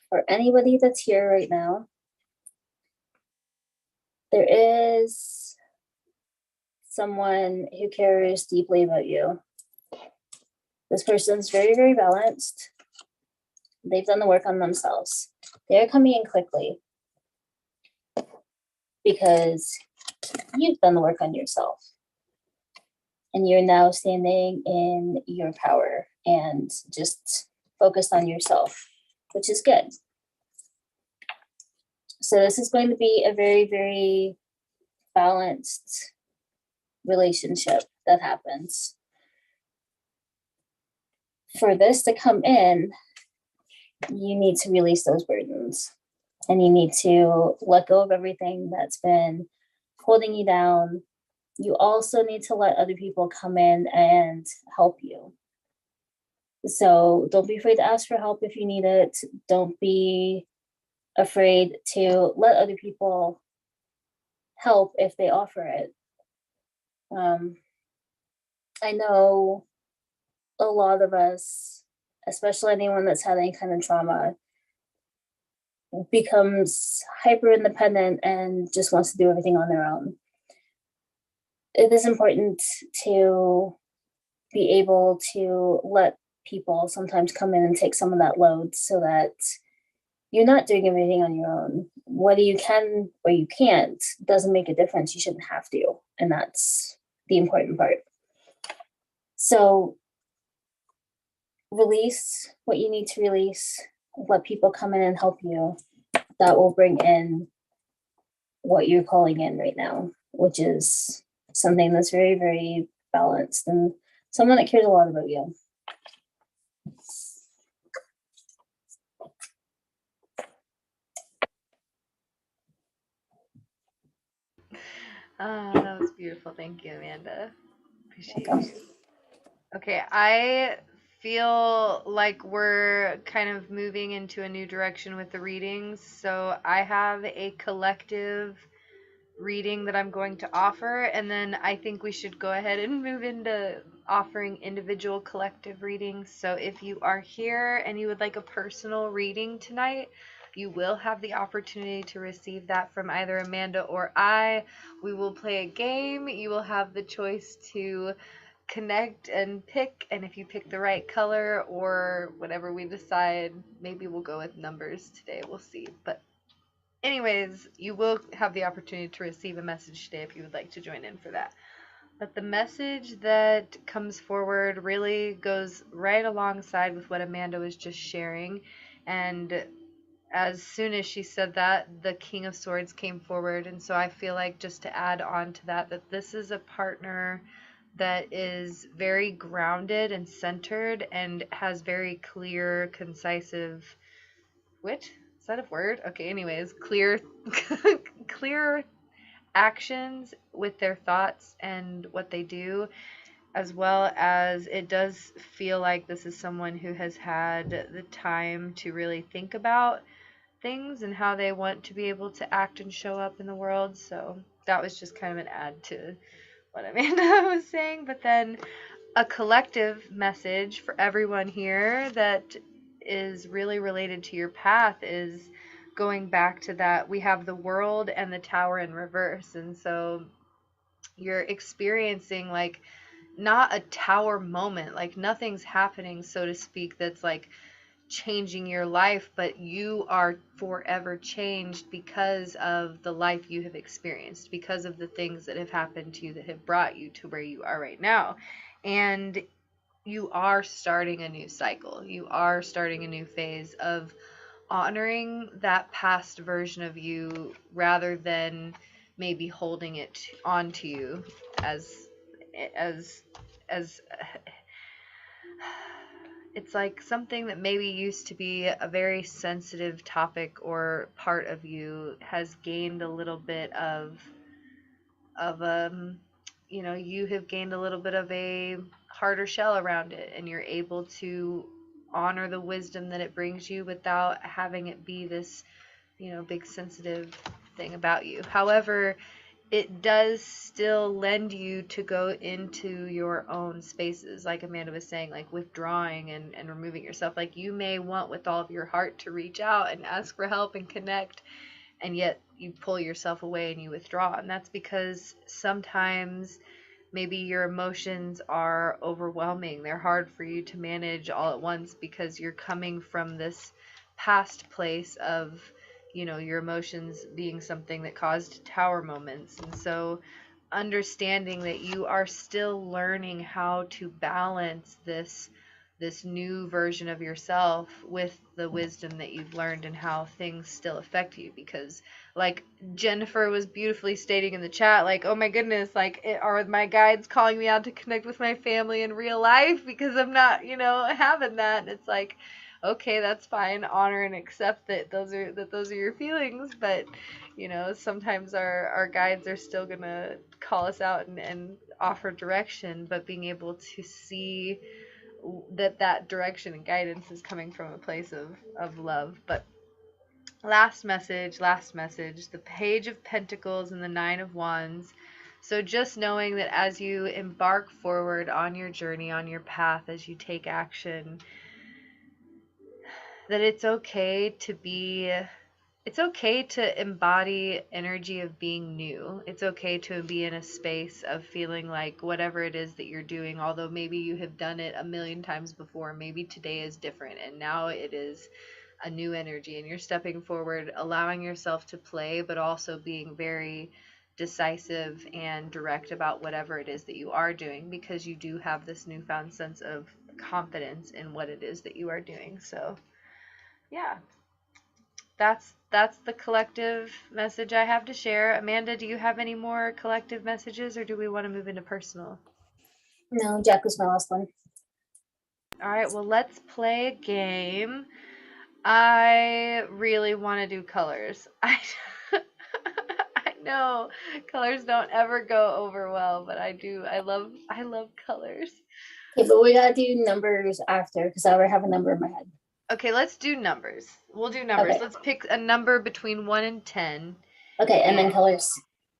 for anybody that's here right now, there is someone who cares deeply about you. This person's very, very balanced. They've done the work on themselves. They're coming in quickly because you've done the work on yourself. And you're now standing in your power and just focused on yourself, which is good. So this is going to be a very, very balanced relationship that happens. For this to come in, you need to release those burdens, and you need to let go of everything that's been holding you down. You also need to let other people come in and help you. So don't be afraid to ask for help if you need it. Don't be afraid to let other people help if they offer it. I know a lot of us, especially anyone that's had any kind of trauma, becomes hyper independent and just wants to do everything on their own. It is important to be able to let people sometimes come in and take some of that load so that you're not doing everything on your own. Whether you can or you can't doesn't make a difference. You shouldn't have to. And that's the important part. So release what you need to release. Let people come in and help you. That will bring in what you're calling in right now, which is something that's very, very balanced and someone that cares a lot about you. Oh, that was beautiful. Thank you, Amanda. Appreciate you. Okay, I feel like we're kind of moving into a new direction with the readings. So I have a collective reading that I'm going to offer, and then I think we should go ahead and move into offering individual collective readings. So if you are here and you would like a personal reading tonight, you will have the opportunity to receive that from either Amanda or I. We will play a game. You will have the choice to connect and pick, and if you pick the right color or whatever we decide, maybe we'll go with numbers today. We'll see. But anyways, you will have the opportunity to receive a message today if you would like to join in for that. But the message that comes forward really goes right alongside with what Amanda was just sharing. And as soon as she said that, the King of Swords came forward. And so I feel like, just to add on to that, that this is a partner that is very grounded and centered and has very clear, concisive, what? Is that a word? Okay, anyways, clear clear actions with their thoughts and what they do, as well as it does feel like this is someone who has had the time to really think about things and how they want to be able to act and show up in the world. So that was just kind of an add to what Amanda was saying. But then a collective message for everyone here that is really related to your path is going back to that. We have the world and the tower in reverse. And so you're experiencing like not a tower moment, like nothing's happening, so to speak, that's like changing your life, but you are forever changed because of the life you have experienced, because of the things that have happened to you that have brought you to where you are right now. And you are starting a new cycle. You are starting a new phase of honoring that past version of you rather than maybe holding it onto you as as it's like something that maybe used to be a very sensitive topic or part of you has gained a little bit of you have gained a little bit of a harder shell around it, and you're able to honor the wisdom that it brings you without having it be this big sensitive thing about you. However, it does still lend you to go into your own spaces, like Amanda was saying, like withdrawing and removing yourself. Like, you may want with all of your heart to reach out and ask for help and connect, and yet you pull yourself away and you withdraw. And that's because sometimes maybe your emotions are overwhelming. They're hard for you to manage all at once because you're coming from this past place of, your emotions being something that caused tower moments. And so understanding that you are still learning how to balance this new version of yourself with the wisdom that you've learned and how things still affect you. Because like Jennifer was beautifully stating in the chat, like, oh my goodness, like, are my guides calling me out to connect with my family in real life because I'm not, having that? And it's like, okay, that's fine. Honor and accept that those are your feelings, but sometimes our guides are still gonna call us out and offer direction, but being able to see that direction and guidance is coming from a place of love. But last message, the Page of Pentacles and the Nine of Wands. So just knowing that as you embark forward on your journey, on your path, as you take action, that it's okay to embody energy of being new. It's okay to be in a space of feeling like whatever it is that you're doing, although maybe you have done it a million times before, maybe today is different and now it is a new energy and you're stepping forward, allowing yourself to play, but also being very decisive and direct about whatever it is that you are doing, because you do have this newfound sense of confidence in what it is that you are doing. So yeah, that's the collective message I have to share. Amanda, do you have any more collective messages, or do we want to move into personal? No, Jack was my last one. All right, well, let's play a game. I really want to do colors. I know colors don't ever go over well, but I do. I love colors. Okay, but we gotta do numbers after because I already have a number in my head. Okay, let's do numbers. We'll do numbers. Okay. Let's pick a number between 1 and 10, Okay, and then and colors.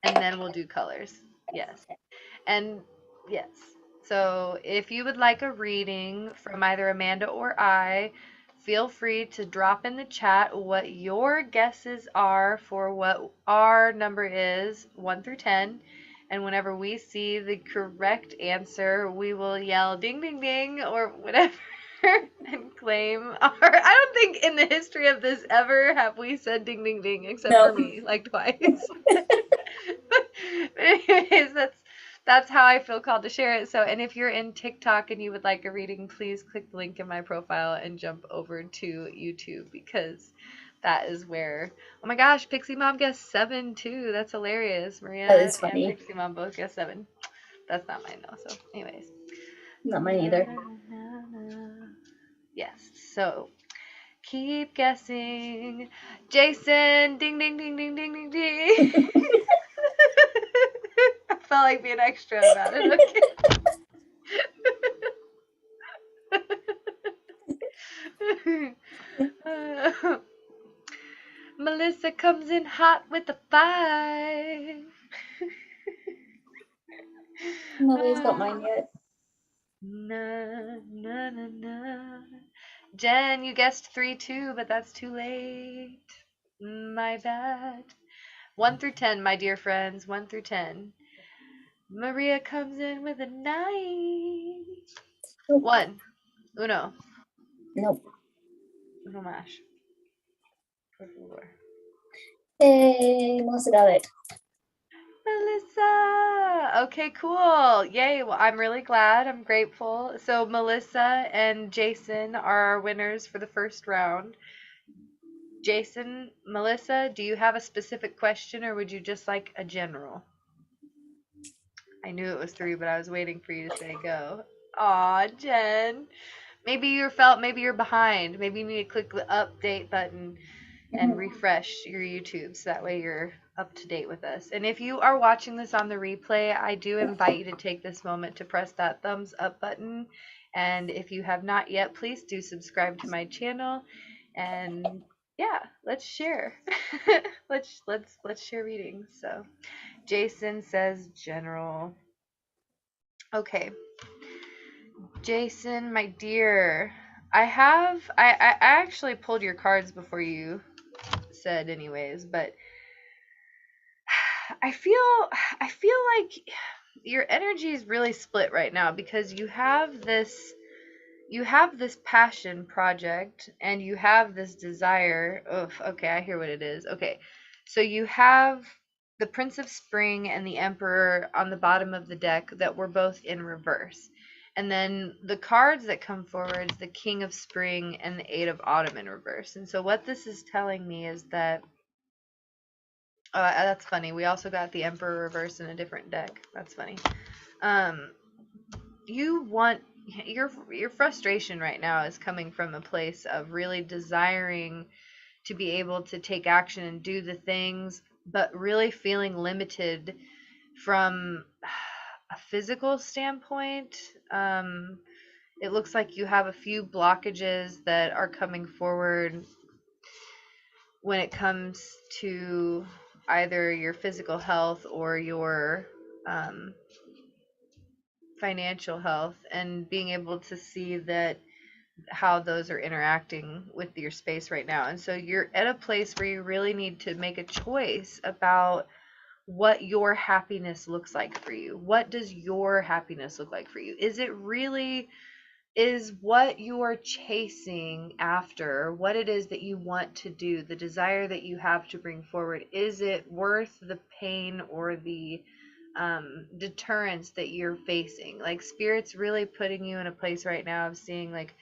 then we'll do colors. Yes. And yes. So if you would like a reading from either Amanda or I, feel free to drop in the chat what your guesses are for what our number is, 1 through 10. And whenever we see the correct answer, we will yell ding, ding, ding, or whatever and claim our. I don't think in the history of this ever have we said ding, ding, ding, except for No. me, like twice. But anyways, that's how I feel called to share it. So, and if you're in TikTok and you would like a reading, please click the link in my profile and jump over to YouTube because that is where. Oh my gosh, Pixie Mom guessed 7 too. That's hilarious. That Maria is and funny. Pixie Mom both guessed 7. That's not mine though. So, anyways. Not mine either. Yes. So, keep guessing. Jason, ding, ding, ding, ding, ding, ding, ding. I felt like being extra about it. Okay. Melissa comes in hot with a 5. Nobody's got mine yet. Na, na, na, na. Jen, you guessed 3 too, but that's too late. My bad. 1 through 10, my dear friends. 1 through 10. Maria comes in with a 9. Nope. 1. Uno. Nope. Uno mash. Por favor. Hey, Melissa got it. Melissa! Okay, cool. Yay. Well, I'm really glad. I'm grateful. So, Melissa and Jason are our winners for the first round. Jason, Melissa, do you have a specific question or would you just like a general? I knew it was 3, but I was waiting for you to say go. Aw, Jen. Maybe you're behind. Maybe you need to click the update button and refresh your YouTube so that way you're up to date with us. And if you are watching this on the replay, I do invite you to take this moment to press that thumbs up button. And if you have not yet, please do subscribe to my channel. And yeah, let's share. let's share readings. So Jason says general. Okay. Jason, my dear, I actually pulled your cards before you said anyways, but I feel like your energy is really split right now because you have this passion project and you have this desire of, okay, I hear what it is. Okay. So you have the Prince of Spring and the Emperor on the bottom of the deck that were both in reverse. And then the cards that come forward is the King of Spring and the Eight of Autumn in reverse. And so what this is telling me is that that's funny. We also got the Emperor reverse in a different deck. That's funny. You want your frustration right now is coming from a place of really desiring to be able to take action and do the things, but really feeling limited from a physical standpoint. It looks like you have a few blockages that are coming forward when it comes to either your physical health or your financial health, and being able to see that how those are interacting with your space right now. And so you're at a place where you really need to make a choice about what your happiness looks like for you. What does your happiness look like for you? Is what you are chasing after, what it is that you want to do, the desire that you have to bring forward, is it worth the pain or the deterrence that you're facing? Like, spirit's really putting you in a place right now of seeing like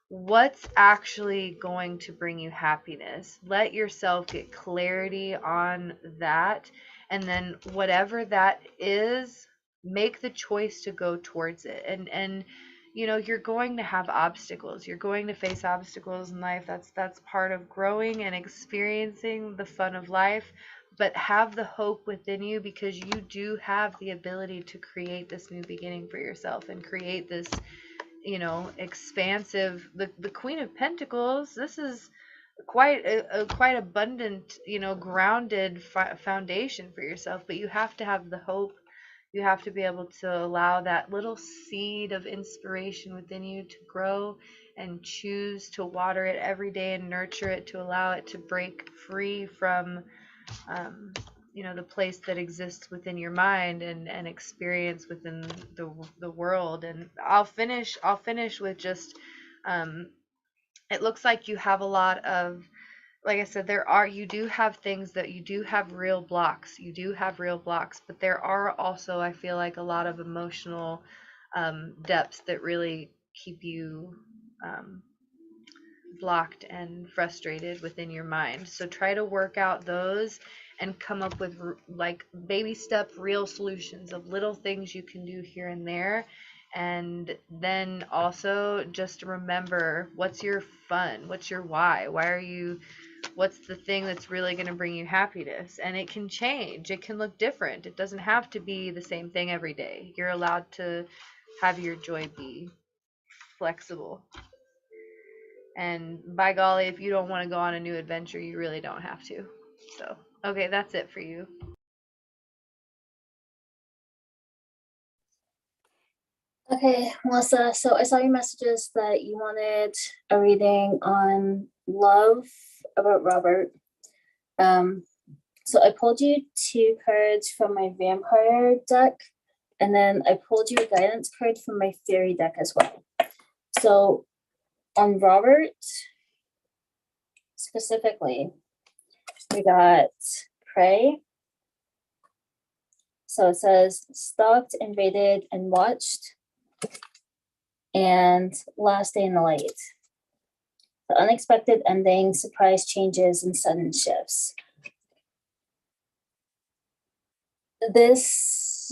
what's actually going to bring you happiness. Let yourself get clarity on that, and then whatever that is, make the choice to go towards it. And you know, you're going to have obstacles. You're going to face obstacles in life. That's part of growing and experiencing the fun of life. but have the hope within you, because you do have the ability to create this new beginning for yourself and create this, expansive, the Queen of Pentacles. This is quite a quite abundant, grounded foundation for yourself, but you have to have the hope. You have to be able to allow that little seed of inspiration within you to grow, and choose to water it every day and nurture it, to allow it to break free from, um, the place that exists within your mind, and experience within the world. And I'll finish with just, um, it looks like you have a lot of, like I said, you do have things that you do have real blocks. You do have real blocks, but there are also, I feel like, a lot of emotional, depths that really keep you, um, blocked and frustrated within your mind. So try to work out those and come up with like baby step real solutions of little things you can do here and there. And then also just remember, what's your fun? What's your why? Why are you What's the thing that's really going to bring you happiness? And it can change. It can look different. It doesn't have to be the same thing every day. You're allowed to have your joy be flexible. And by golly, if you don't want to go on a new adventure, you really don't have to. So, okay, that's it for you. Okay, Melissa, so I saw your messages that you wanted a reading on love about Robert. So I pulled you 2 cards from my vampire deck, and then I pulled you a guidance card from my fairy deck as well. So on Robert specifically, we got Prey. So it says stalked, invaded, and watched, and Last Day in the Light. The unexpected ending, surprise changes, and sudden shifts.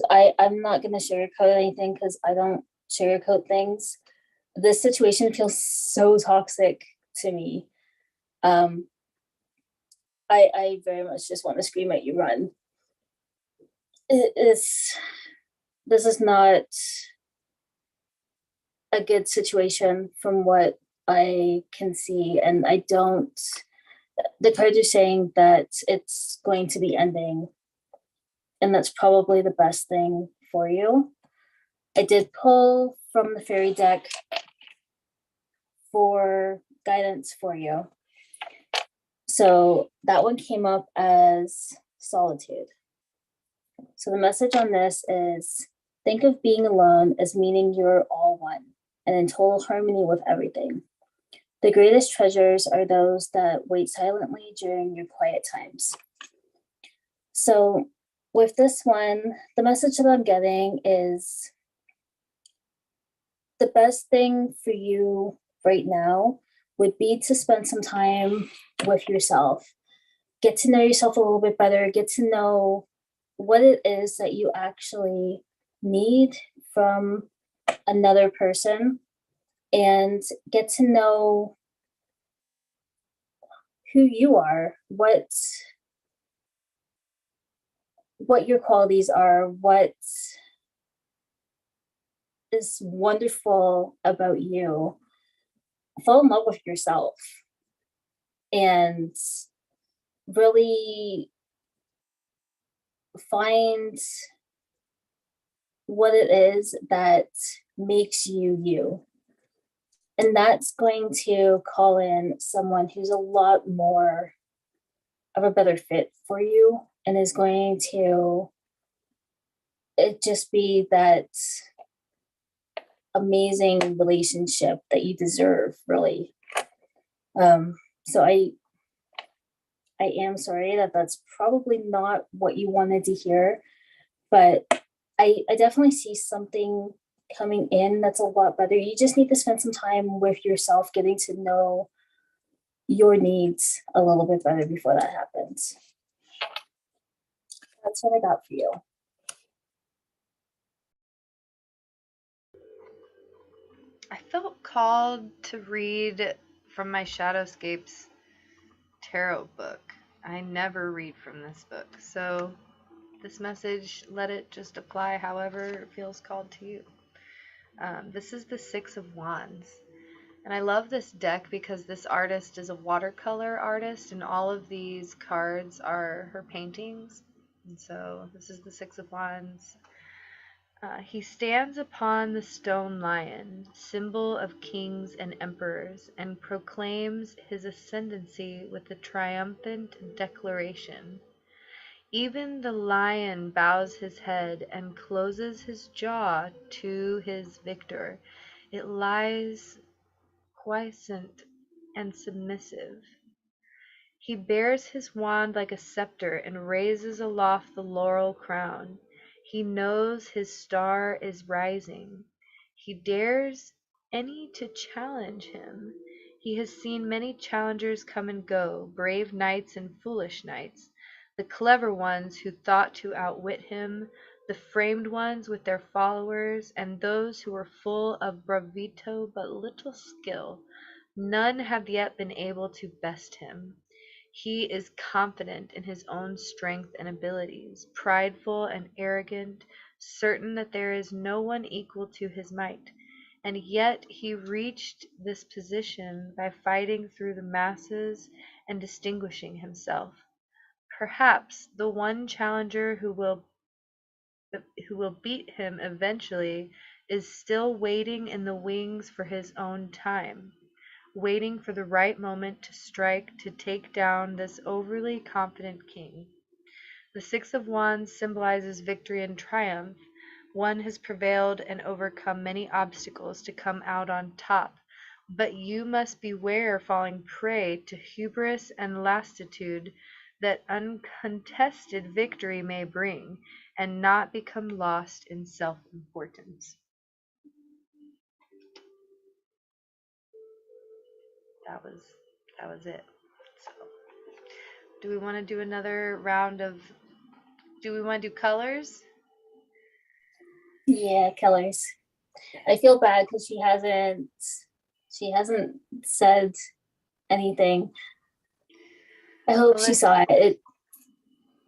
I'm not going to sugarcoat anything because I don't sugarcoat things. This situation feels so toxic to me. I very much just want to scream at you, run. This is not a good situation from what I can see, and the cards are saying that it's going to be ending, and that's probably the best thing for you. I did pull from the fairy deck for guidance for you. So that one came up as solitude. So the message on this is, think of being alone as meaning you're all one and in total harmony with everything. The greatest treasures are those that wait silently during your quiet times. So with this one, the message that I'm getting is the best thing for you right now would be to spend some time with yourself. Get to know yourself a little bit better, get to know what it is that you actually need from another person, and get to know who you are, what your qualities are, what is wonderful about you. Fall in love with yourself and really find what it is that makes you you. And that's going to call in someone who's a lot more of a better fit for you, and is going to just be that amazing relationship that you deserve, really. So I am sorry that that's probably not what you wanted to hear, but I definitely see something coming in that's a lot better. You just need to spend some time with yourself, getting to know your needs a little bit better before that happens. That's what I got for you. I felt called to read from my Shadowscapes tarot book. I never read from this book. So this message, let it just apply however it feels called to you. This is the Six of Wands. And I love this deck because this artist is a watercolor artist, and all of these cards are her paintings. And so this is the Six of Wands. He stands upon the stone lion, symbol of kings and emperors, and proclaims his ascendancy with a triumphant declaration. Even the lion bows his head and closes his jaw to his victor. It lies quiescent and submissive. He bears his wand like a scepter and raises aloft the laurel crown. He knows his star is rising. He dares any to challenge him. He has seen many challengers come and go, brave knights and foolish knights, the clever ones who thought to outwit him, the framed ones with their followers, and those who were full of bravado but little skill. None have yet been able to best him. He is confident in his own strength and abilities, prideful and arrogant, certain that there is no one equal to his might. And yet he reached this position by fighting through the masses and distinguishing himself. Perhaps the one challenger who will beat him eventually is still waiting in the wings for his own time, waiting for the right moment to strike to take down this overly confident king. The Six of Wands symbolizes victory and triumph. One has prevailed and overcome many obstacles to come out on top, but you must beware falling prey to hubris and lassitude that uncontested victory may bring, and not become lost in self-importance. That was it. So, do we want to do another round of? Do we want to do colors? Yeah, colors. I feel bad because she hasn't said anything. I hope she saw it.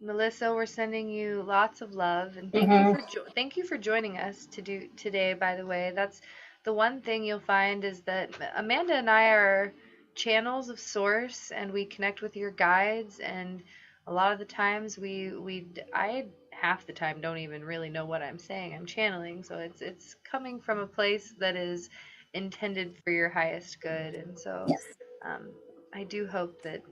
Melissa, we're sending you lots of love, and thank you for joining us to do today. By the way, that's the one thing you'll find is that Amanda and I are channels of source, and we connect with your guides. And a lot of the times, I half the time don't even really know what I'm saying. I'm channeling, so it's coming from a place that is intended for your highest good, and so. Yes. I do hope that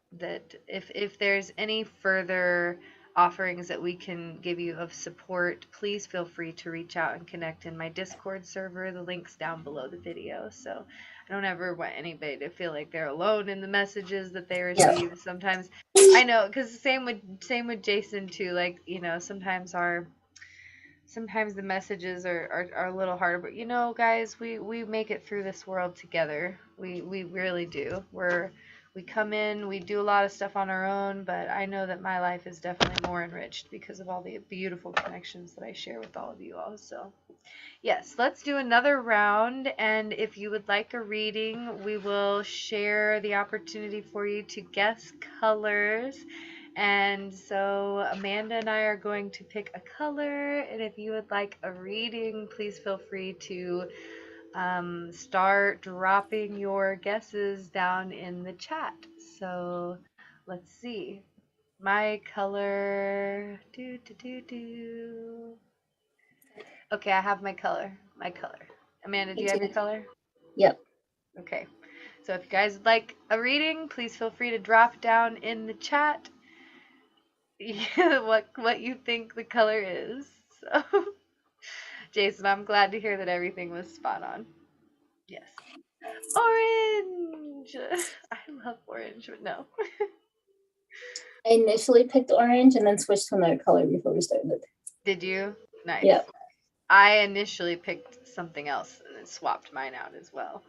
if there's any further offerings that we can give you of support, please feel free to reach out and connect in my Discord server. The link's down below the video. So I don't ever want anybody to feel like they're alone in the messages that they receive. Yeah. Sometimes I know, because same with Jason too. Like, sometimes the messages are a little harder, but guys, we make it through this world together. We really do. We come in, we do a lot of stuff on our own, but I know that my life is definitely more enriched because of all the beautiful connections that I share with all of you all. So yes, let's do another round, and if you would like a reading, we will share the opportunity for you to guess colors. And so Amanda and I are going to pick a color, and if you would like a reading, please feel free to start dropping your guesses down in the chat. So let's see. My color. Okay, I have my color. Amanda, do you have your color? Yep. Okay. So if you guys would like a reading, please feel free to drop down in the chat what you think the color is. So, Jason, I'm glad to hear that everything was spot on. Yes. Orange! I love orange, but no. I initially picked orange and then switched to another color before we started. Did you? Nice. Yep. I initially picked something else and then swapped mine out as well.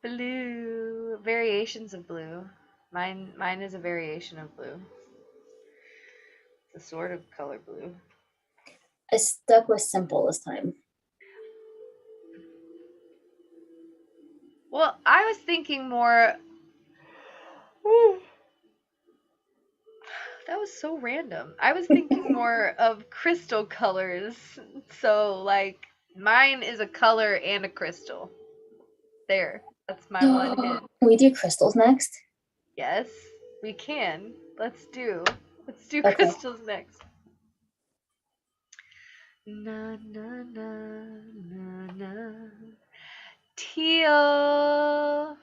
Blue. Variations of blue. Mine is a variation of blue. It's a sort of color blue. I stuck with simple this time. Well, I was thinking more Whew. That was so random. I was thinking more of crystal colors. So, like, mine is a color and a crystal. There. That's my one Can hint. we do crystals next? Yes, we can. Let's do Okay. crystals next. Na na na na na. Teal.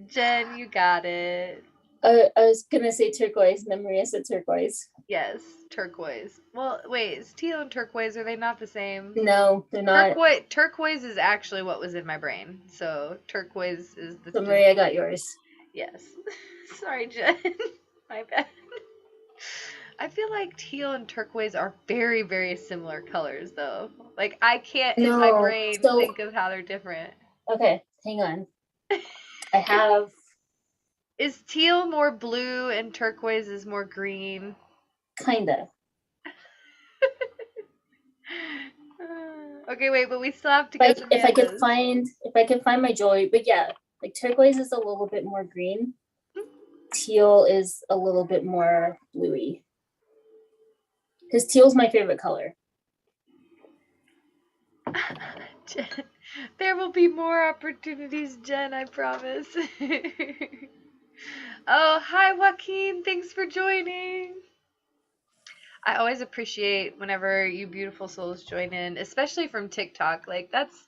Jen, you got it. I was gonna say turquoise, and then Maria said turquoise. Yes, turquoise. Well, wait, is teal and turquoise, are they not the same? No, they're not. Turquoise is actually what was in my brain. So turquoise is So Maria got yours. yes. Sorry, Jen. My bad. I feel like teal and turquoise are very, very similar colors, though. Like, I can't in my No. brain So think of how they're different. okay, hang on. I have Is teal more blue and turquoise is more green? kinda. Okay, wait, but we still have to Like guess Amanda's. if I could find my joy, but yeah, like turquoise is a little bit more green. Teal is a little bit more bluey. Because teal's my favorite color. Jen, there will be more opportunities, Jen, I promise. Oh, hi, Joaquin. Thanks for joining. I always appreciate whenever you beautiful souls join in, especially from TikTok. Like, that's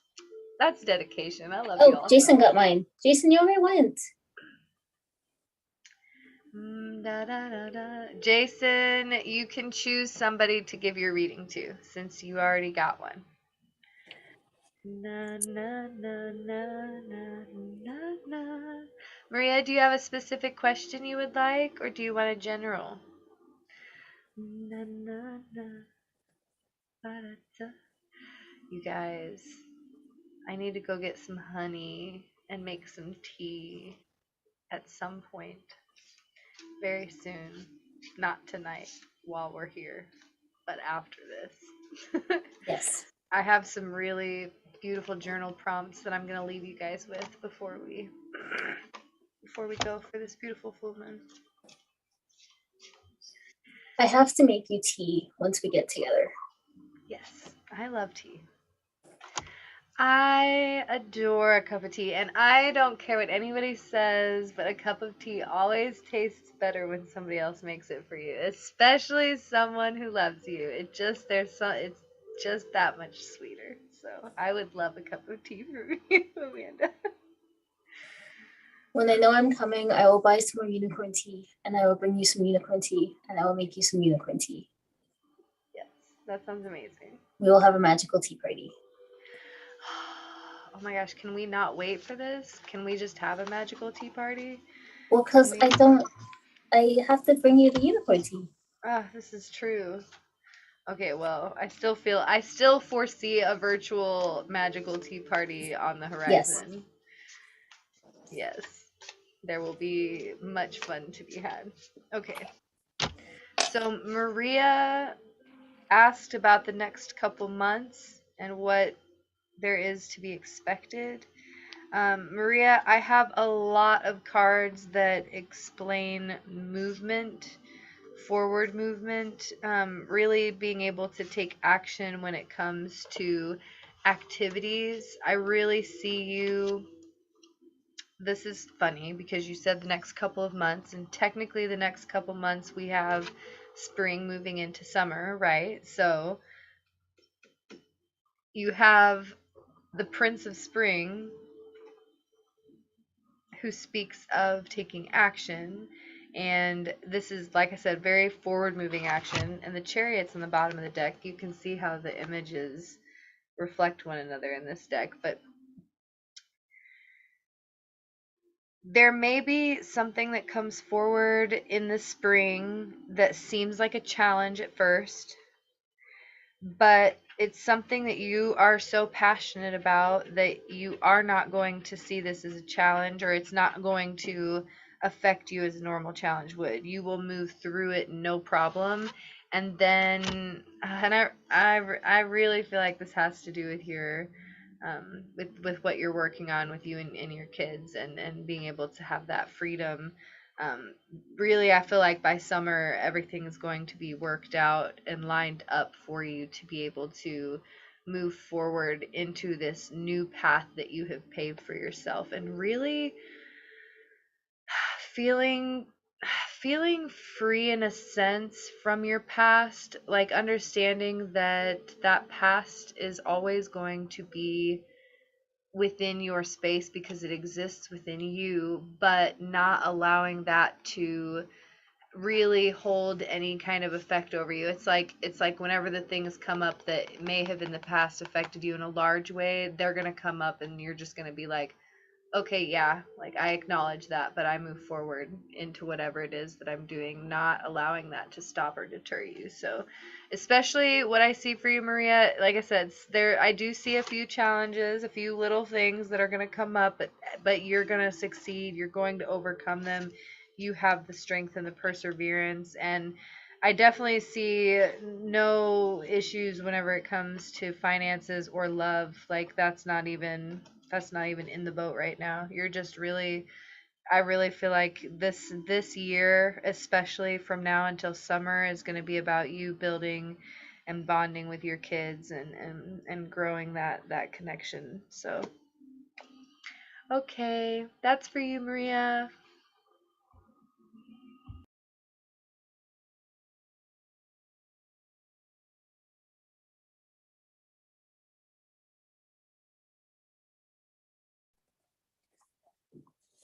dedication. I love you Oh, all so Jason got much. mine. Jason, you already went. Da, da, da, da. Jason, you can choose somebody to give your reading to since you already got one. Na, na, na, na, na, na, na. Maria, do you have a specific question you would like, or do you want a general? Na, na, na, ba, da, da. You guys, I need to go get some honey and make some tea at some point very soon. Not tonight while we're here, but after this. Yes. I have some really beautiful journal prompts that I'm going to leave you guys with before we go for this beautiful full moon. I have to make you tea once we get together. Yes, I love tea. I adore a cup of tea, and I don't care what anybody says, but a cup of tea always tastes better when somebody else makes it for you, especially someone who loves you. It's just that much sweeter. So I would love a cup of tea from you, Amanda. When I know I'm coming, I will buy some more unicorn tea and I will bring you some unicorn tea and I will make you some unicorn tea. Yes, that sounds amazing. We will have a magical tea party. Oh my gosh, can we not wait for this? Can we just have a magical tea party? Well, because I have to bring you the unicorn tea. Ah, this is true. Okay, well, I still foresee a virtual magical tea party on the Yes. horizon. Yes, there will be much fun to be had. Okay, so Maria asked about the next couple months and what there is to be expected. Maria, I have a lot of cards that explain movement, forward movement, really being able to take action when it comes to activities. I really see you. This is funny because you said the next couple of months, and technically, the next couple months we have spring moving into summer, right? So you have the Prince of Spring who speaks of taking action. And this is, like I said, very forward moving action. And the chariots on the bottom of the deck, you can see how the images reflect one another in this deck. But there may be something that comes forward in the spring that seems like a challenge at first, but it's something that you are so passionate about that you are not going to see this as a challenge, or it's not going to affect you as a normal challenge would. You will move through it no problem. And then I really feel like this has to do with your with what you're working on with you and your kids, and being able to have that freedom um, really, I feel like by summer, everything is going to be worked out and lined up for you to be able to move forward into this new path that you have paved for yourself, and really feeling feeling free in a sense from your past, like understanding that that past is always going to be within your space because it exists within you, but not allowing that to really hold any kind of effect over you. It's like whenever the things come up that may have in the past affected you in a large way, they're going to come up and you're just going to be like, okay, yeah, like I acknowledge that, but I move forward into whatever it is that I'm doing, not allowing that to stop or deter you. So, especially what I see for you, Maria, like I said, there I do see a few challenges, a few little things that are going to come up, but you're going to succeed. You're going to overcome them. You have the strength and the perseverance, and I definitely see no issues whenever it comes to finances or love. Like that's not even in the boat right now. You're just really I really feel like this year, especially from now until summer, is going to be about you building and bonding with your kids and growing that connection. So, okay, that's for you, Maria.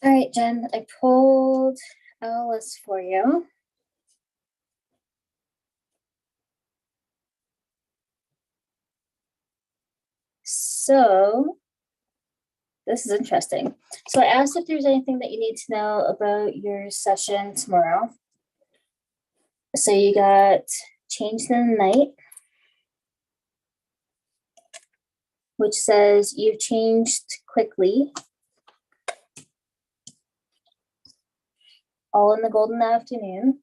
All right, Jen, I pulled a list for you. So this is interesting. So I asked if there's anything that you need to know about your session tomorrow. So you got changed in the night, which says you've changed quickly, all in the golden afternoon,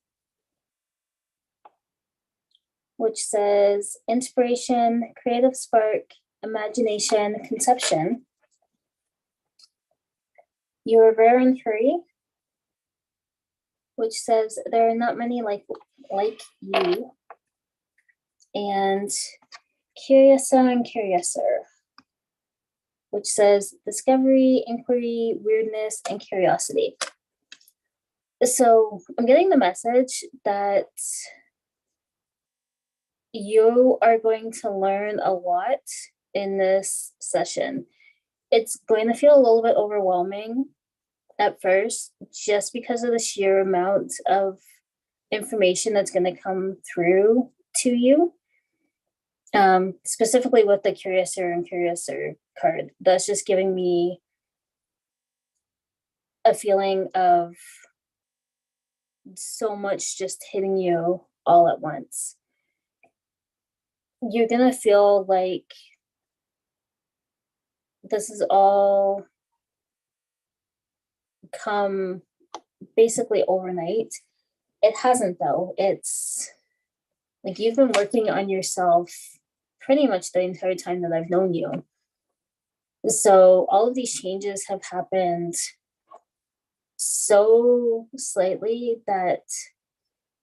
which says inspiration, creative spark, imagination, conception. You are rare and hurry, which says there are not many like you, and curiouser and curiouser, which says discovery, inquiry, weirdness, and curiosity. So I'm getting the message that you are going to learn a lot in this session. It's going to feel a little bit overwhelming at first, just because of the sheer amount of information that's going to come through to you. Specifically with the curiouser and curiouser card, that's just giving me a feeling of so much just hitting you all at once. You're gonna feel like this is all come basically overnight. It hasn't though. It's like you've been working on yourself pretty much the entire time that I've known you. So all of these changes have happened so slightly that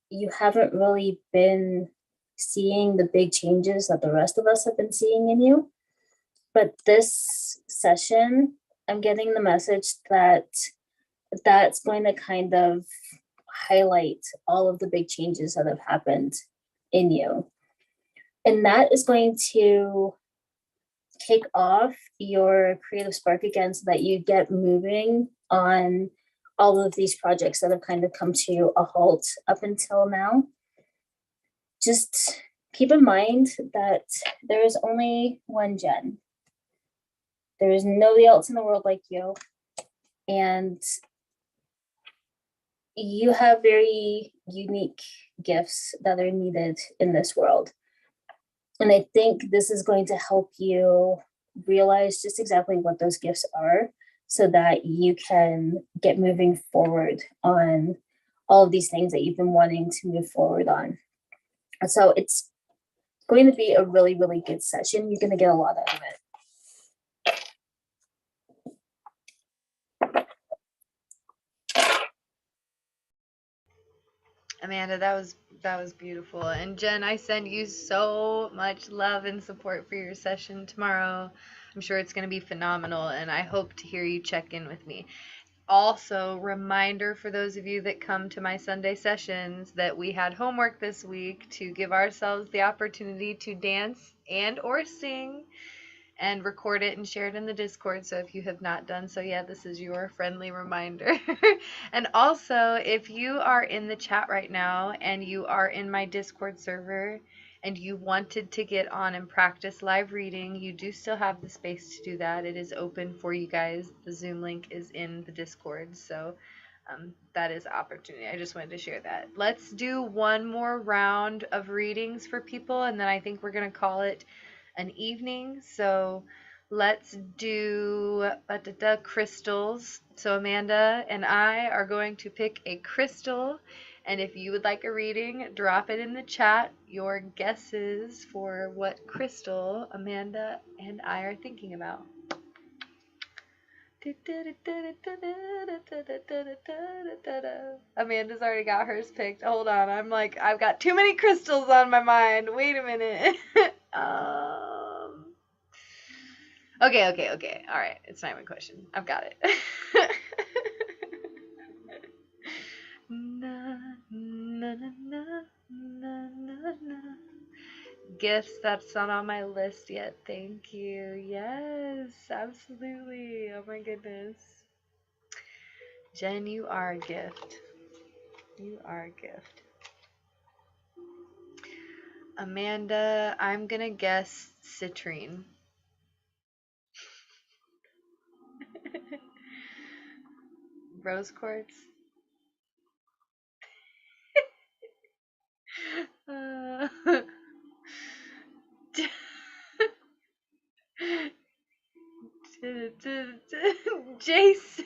you haven't really been seeing the big changes that the rest of us have been seeing in you. But this session, I'm getting the message that that's going to kind of highlight all of the big changes that have happened in you. And that is going to kick off your creative spark again so that you get moving on all of these projects that have kind of come to a halt up until now. Just keep in mind that there is only one Jen. There is nobody else in the world like you. And you have very unique gifts that are needed in this world. And I think this is going to help you realize just exactly what those gifts are so that you can get moving forward on all of these things that you've been wanting to move forward on. So it's going to be a really, really good session. You're going to get a lot out of it. Amanda, that was beautiful. And Jen, I send you so much love and support for your session tomorrow. I'm sure it's going to be phenomenal, and I hope to hear you check in with me. Also, reminder for those of you that come to my Sunday sessions that we had homework this week to give ourselves the opportunity to dance and or sing and record it and share it in the Discord. So if you have not done so yet, this is your friendly reminder. And also, if you are in the chat right now and you are in my Discord server and you wanted to get on and practice live reading, you do still have the space to do that. It is open for you guys. The Zoom link is in the Discord. So that is opportunity. I just wanted to share that. Let's do one more round of readings for people, and then I think we're going to call it an evening. So let's do crystals. So Amanda and I are going to pick a crystal, and if you would like a reading, drop it in the chat, your guesses for what crystal Amanda and I are thinking about. Amanda's already got hers picked. Hold on, I've got too many crystals on my mind. Wait a minute. Okay. All right, it's not even a question. I've got it. Na, na, na, na, na, na, na. Gifts, that's not on my list yet. Thank you. Yes, absolutely. Oh my goodness. Jen, you are a gift. You are a gift. Amanda, I'm gonna guess citrine. Rose quartz. Jason.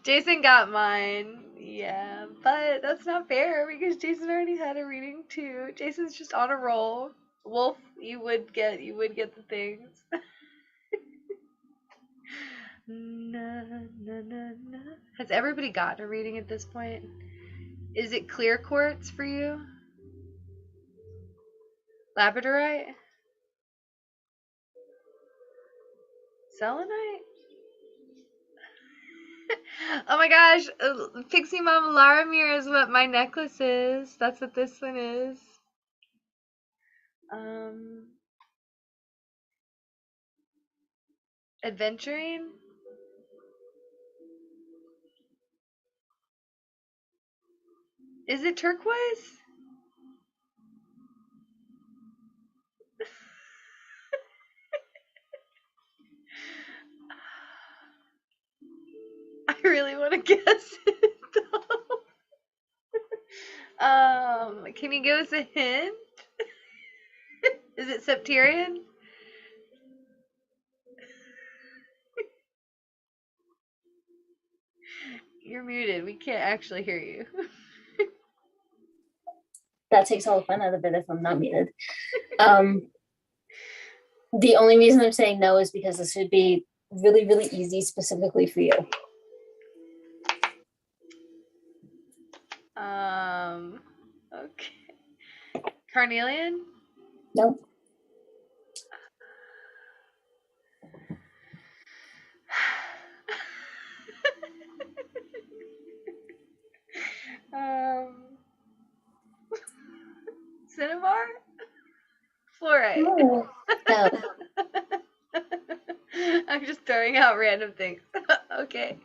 Jason got mine. Yeah, but that's not fair because Jason already had a reading too. Jason's just on a roll. Wolf, you would get the things. Na, na, na, na. Has everybody gotten a reading at this point? Is it clear quartz for you? Labradorite? Selenite? Oh my gosh, Pixie Mama Laramir is what my necklace is. That's what this one is. Adventuring? Is it turquoise? I really want to guess it though. Can you give us a hint? Is it Septarian? You're muted. We can't actually hear you. That takes all the fun out of it if I'm not muted. The only reason I'm saying no is because this would be really, really easy specifically for you. Okay. Carnelian? Nope. Cinnabar? Fluorite. No. I'm just throwing out random things. Okay.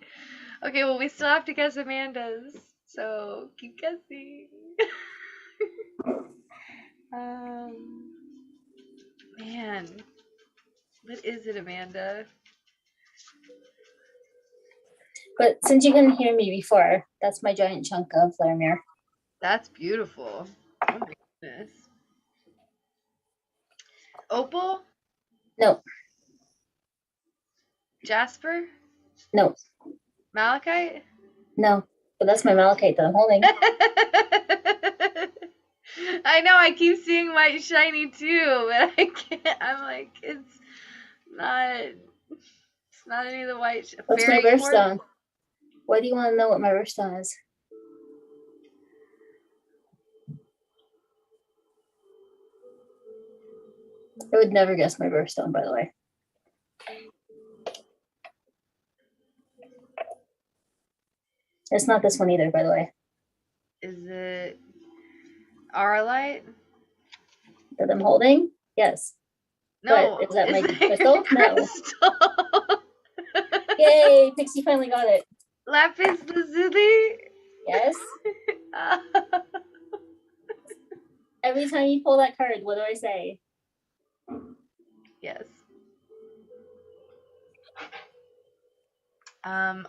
Okay, well, we still have to guess Amanda's, so keep guessing. Man, what is it, Amanda? But since you couldn't hear me before, that's my giant chunk of Laramir. That's beautiful. Oh my goodness. Opal? No. Jasper? No. Malachite? No. But that's my malachite that I'm holding. I know, I keep seeing white shiny too, but I can't. I'm like, it's not any of the white. What's my birthstone? Why do you want to know what my birthstone is? I would never guess my birthstone, by the way. It's not this one either, by the way. Is it Arlite? That I'm holding? Yes. No. But is that my Is it crystal? No. crystal? Yay, Pixie finally got it. Lapis lazuli? Yes. Every time you pull that card, what do I say? Yes.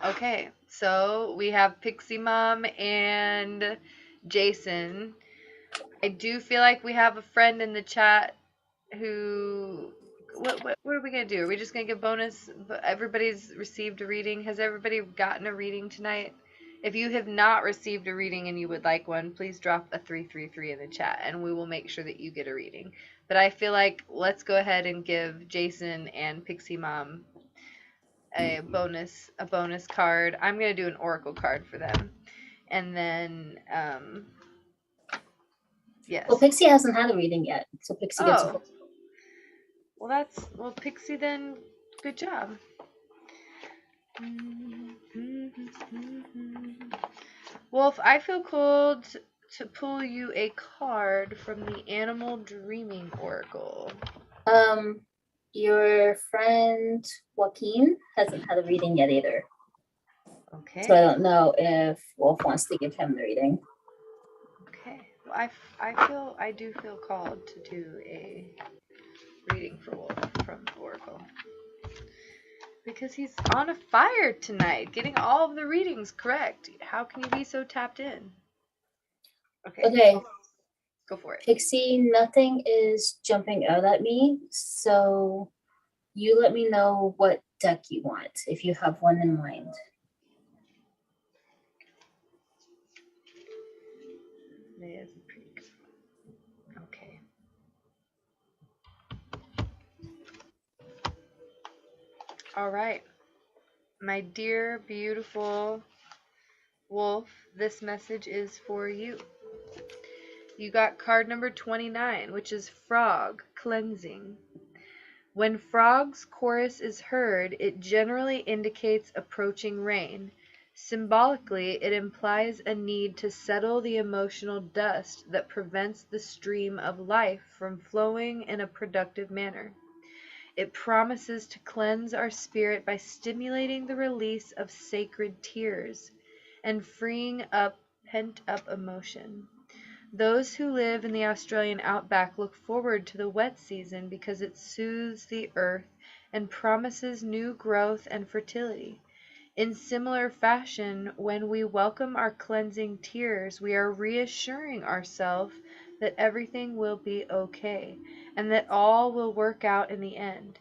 Okay, so we have Pixie Mom and Jason. I do feel like we have a friend in the chat who what are we gonna do? Are we just gonna give bonus? Everybody's received a reading. Has everybody gotten a reading tonight? If you have not received a reading and you would like one, please drop a 333 in the chat and we will make sure that you get a reading. But I feel like let's go ahead and give Jason and Pixie Mom a bonus card. I'm gonna do an oracle card for them. And then yes. Well, Pixie hasn't had a reading yet, so Pixie gets a Well, Pixie, then good job. Wolf, I feel called to pull you a card from the Animal Dreaming Oracle. Your friend Joaquin hasn't had a reading yet either. Okay. So I don't know if Wolf wants to give him the reading. Okay. Well, I do feel called to do a reading for Wolf from Oracle. Because he's on a fire tonight, getting all of the readings correct. How can you be so tapped in? Okay. Go for it. Pixie, nothing is jumping out at me, so you let me know what deck you want, if you have one in mind. Okay. All right. My dear, beautiful Wolf, this message is for you. You got card number 29, which is Frog, Cleansing. When Frog's chorus is heard, it generally indicates approaching rain. Symbolically, it implies a need to settle the emotional dust that prevents the stream of life from flowing in a productive manner. It promises to cleanse our spirit by stimulating the release of sacred tears and freeing up pent-up emotion. Those who live in the Australian outback look forward to the wet season because it soothes the earth and promises new growth and fertility. In similar fashion, when we welcome our cleansing tears, we are reassuring ourselves that everything will be okay and that all will work out in the end.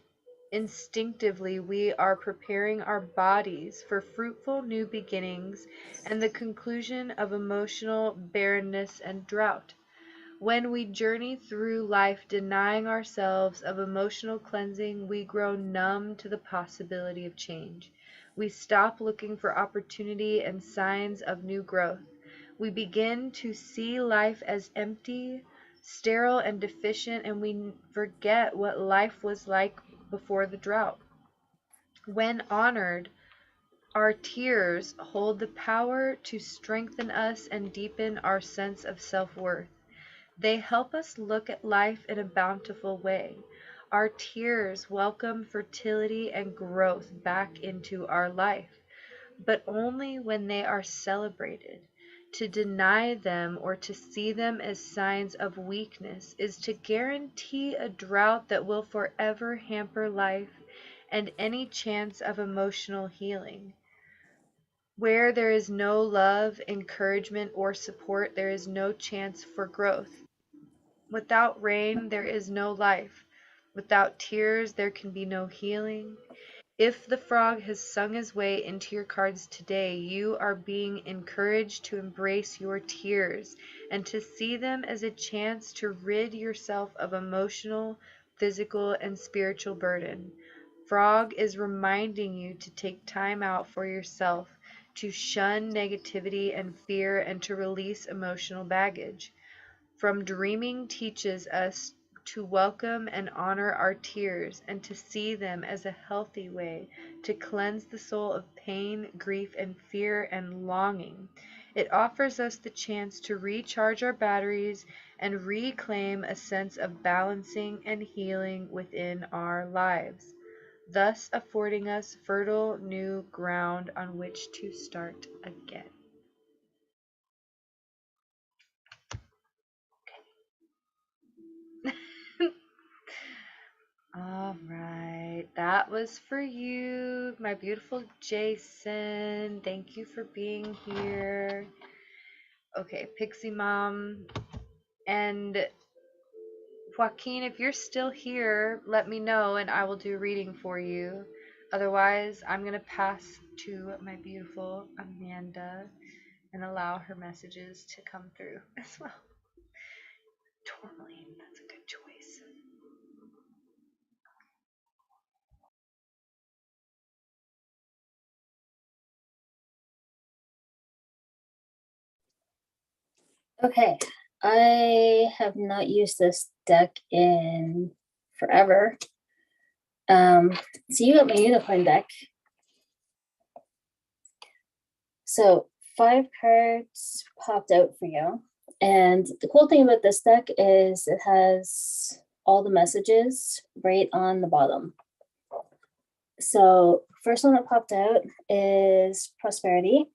Instinctively, we are preparing our bodies for fruitful new beginnings and the conclusion of emotional barrenness and drought. When we journey through life denying ourselves of emotional cleansing, we grow numb to the possibility of change. We stop looking for opportunity and signs of new growth. We begin to see life as empty, sterile, and deficient, and we forget what life was like before the drought. When honored, our tears hold the power to strengthen us and deepen our sense of self-worth. They help us look at life in a bountiful way. Our tears welcome fertility and growth back into our life, but only when they are celebrated. To deny them or to see them as signs of weakness is to guarantee a drought that will forever hamper life and any chance of emotional healing. Where there is no love, encouragement, or support, there is no chance for growth. Without rain, there is no life. Without tears, there can be no healing. If the frog has sung his way into your cards today, you are being encouraged to embrace your tears and to see them as a chance to rid yourself of emotional, physical, and spiritual burden. Frog is reminding you to take time out for yourself, to shun negativity and fear, and to release emotional baggage. From Dreaming teaches us to welcome and honor our tears and to see them as a healthy way to cleanse the soul of pain, grief, and fear and longing. It offers us the chance to recharge our batteries and reclaim a sense of balancing and healing within our lives, thus affording us fertile new ground on which to start again. All right, that was for you, my beautiful Jason. Thank you for being here. Okay, Pixie Mom. And Joaquin, if you're still here, let me know and I will do a reading for you. Otherwise, I'm going to pass to my beautiful Amanda and allow her messages to come through as well. Tourmaline, that's a good choice. Okay, I have not used this deck in forever. So you got my unicorn deck. So 5 cards popped out for you. And the cool thing about this deck is it has all the messages right on the bottom. So first one that popped out is prosperity.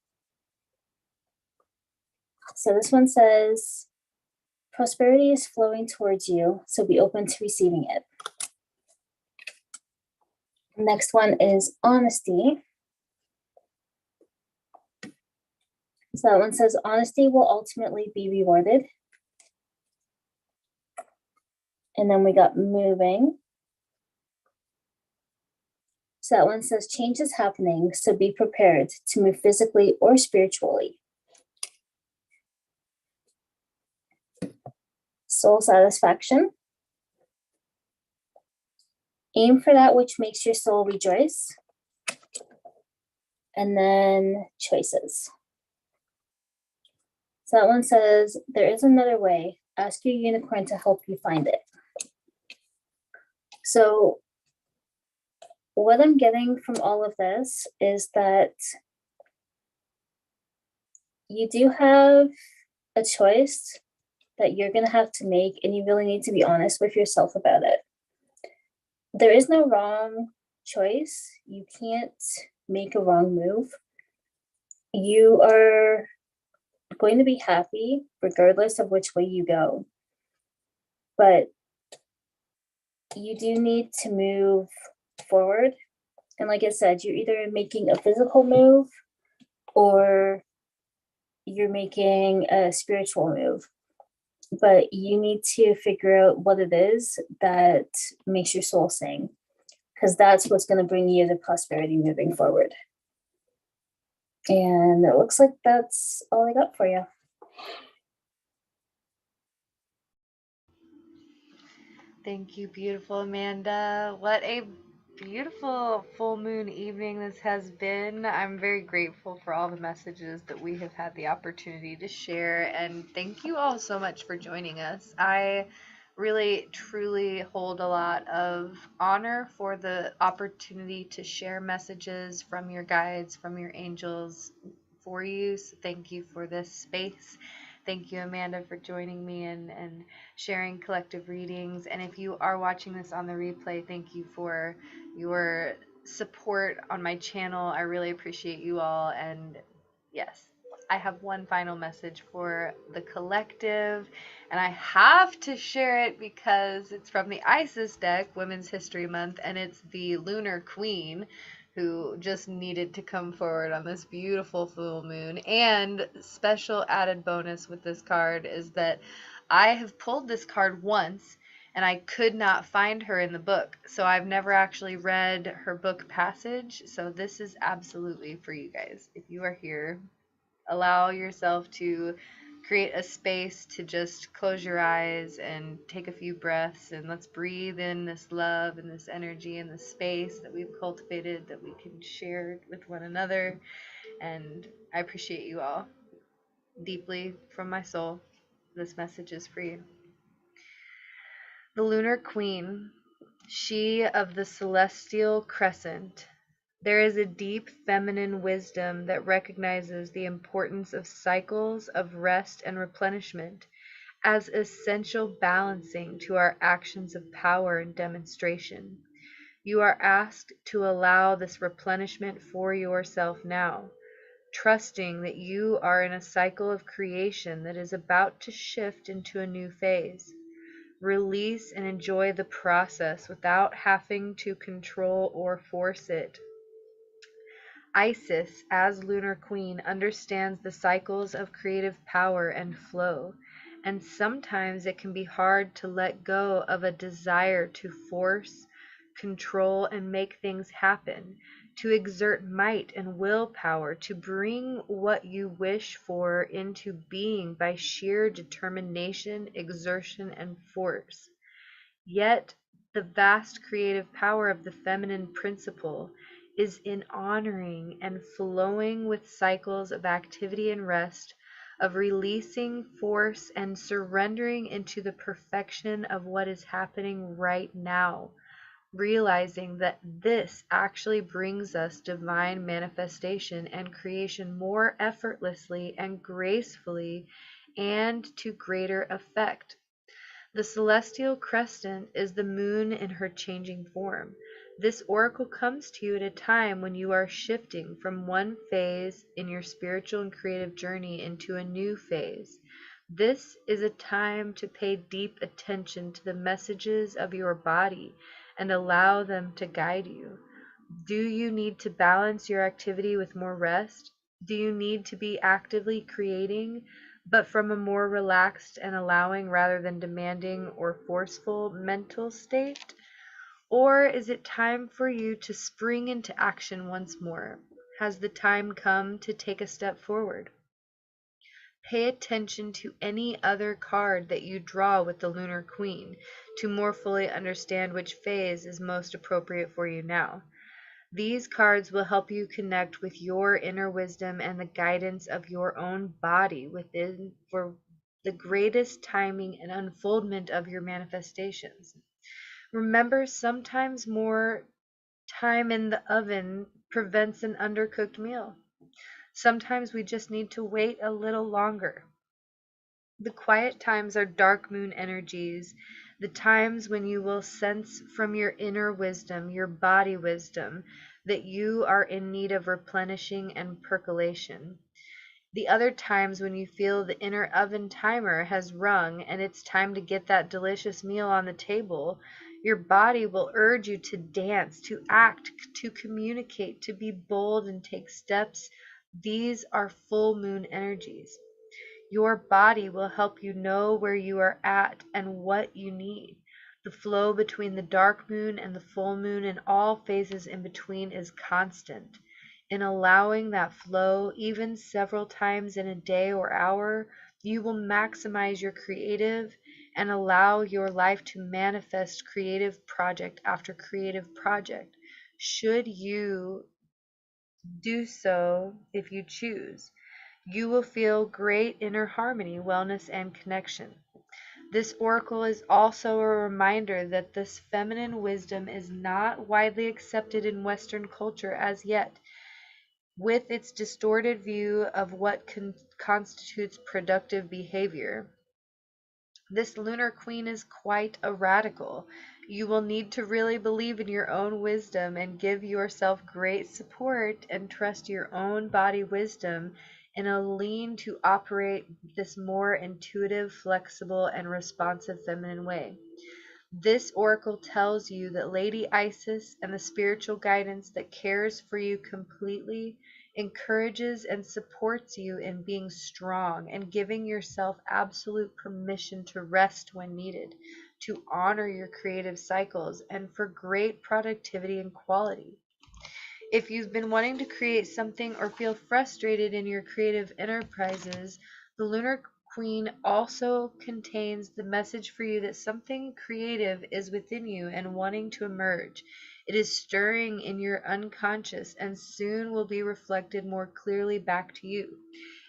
So this one says, prosperity is flowing towards you, so be open to receiving it. Next one is honesty. So that one says, honesty will ultimately be rewarded. And then we got moving. So that one says, change is happening, so be prepared to move physically or spiritually. Soul satisfaction. Aim for that which makes your soul rejoice. And then choices. So that one says, there is another way. Ask your unicorn to help you find it. So what I'm getting from all of this is that you do have a choice that you're going to have to make, and you really need to be honest with yourself about it. There is no wrong choice. You can't make a wrong move. You are going to be happy regardless of which way you go. But you do need to move forward. And like I said, you're either making a physical move or you're making a spiritual move. But you need to figure out what it is that makes your soul sing, because that's what's going to bring you the prosperity moving forward. And it looks like that's all I got for you. Thank you, beautiful Amanda. What a beautiful full moon evening this has been. I'm very grateful for all the messages that we have had the opportunity to share, and thank you all so much for joining us. I really truly hold a lot of honor for the opportunity to share messages from your guides, from your angels for you. So thank you for this space. Thank you, Amanda, for joining me and sharing collective readings. And if you are watching this on the replay, thank you for your support on my channel. I really appreciate you all. And yes, I have one final message for the collective, and I have to share it because it's from the Isis deck, Women's History Month, and it's the Lunar Queen, who just needed to come forward on this beautiful full moon. And special added bonus with this card is that I have pulled this card once and I could not find her in the book. So I've never actually read her book passage. So this is absolutely for you guys. If you are here, allow yourself to create a space to just close your eyes and take a few breaths, and let's breathe in this love and this energy and this space that we've cultivated that we can share with one another. And I appreciate you all deeply from my soul. This message is for you. The lunar queen, she of the celestial crescent. There is a deep feminine wisdom that recognizes the importance of cycles of rest and replenishment as essential balancing to our actions of power and demonstration. You are asked to allow this replenishment for yourself now, trusting that you are in a cycle of creation that is about to shift into a new phase. Release and enjoy the process without having to control or force it. Isis, as lunar queen, understands the cycles of creative power and flow, and sometimes it can be hard to let go of a desire to force, control, and make things happen, to exert might and willpower, to bring what you wish for into being by sheer determination, exertion, and force. Yet, the vast creative power of the feminine principle is in honoring and flowing with cycles of activity and rest, of releasing force and surrendering into the perfection of what is happening right now, realizing that this actually brings us divine manifestation and creation more effortlessly and gracefully and to greater effect. The celestial crescent is the moon in her changing form. This oracle comes to you at a time when you are shifting from one phase in your spiritual and creative journey into a new phase. This is a time to pay deep attention to the messages of your body and allow them to guide you. Do you need to balance your activity with more rest? Do you need to be actively creating, but from a more relaxed and allowing rather than demanding or forceful mental state? Or is it time for you to spring into action once more? Has the time come to take a step forward? Pay attention to any other card that you draw with the Lunar Queen to more fully understand which phase is most appropriate for you now. These cards will help you connect with your inner wisdom and the guidance of your own body within for the greatest timing and unfoldment of your manifestations. Remember, sometimes more time in the oven prevents an undercooked meal. Sometimes we just need to wait a little longer. The quiet times are dark moon energies, the times when you will sense from your inner wisdom, your body wisdom, that you are in need of replenishing and percolation. The other times when you feel the inner oven timer has rung and it's time to get that delicious meal on the table, your body will urge you to dance, to act, to communicate, to be bold and take steps. These are full moon energies. Your body will help you know where you are at and what you need. The flow between the dark moon and the full moon and all phases in between is constant. In allowing that flow, even several times in a day or hour, you will maximize your creative and allow your life to manifest creative project after creative project. Should you do so if you choose, you will feel great inner harmony, wellness, and connection. This oracle is also a reminder that this feminine wisdom is not widely accepted in Western culture as yet, with its distorted view of what constitutes productive behavior. This lunar queen is quite a radical. You will need to really believe in your own wisdom and give yourself great support and trust your own body wisdom in a lean to operate this more intuitive, flexible, and responsive feminine way. This oracle tells you that Lady Isis and the spiritual guidance that cares for you completely encourages and supports you in being strong and giving yourself absolute permission to rest when needed, to honor your creative cycles, and for great productivity and quality. If you've been wanting to create something or feel frustrated in your creative enterprises, the Lunar Queen also contains the message for you that something creative is within you and wanting to emerge. It is stirring in your unconscious and soon will be reflected more clearly back to you,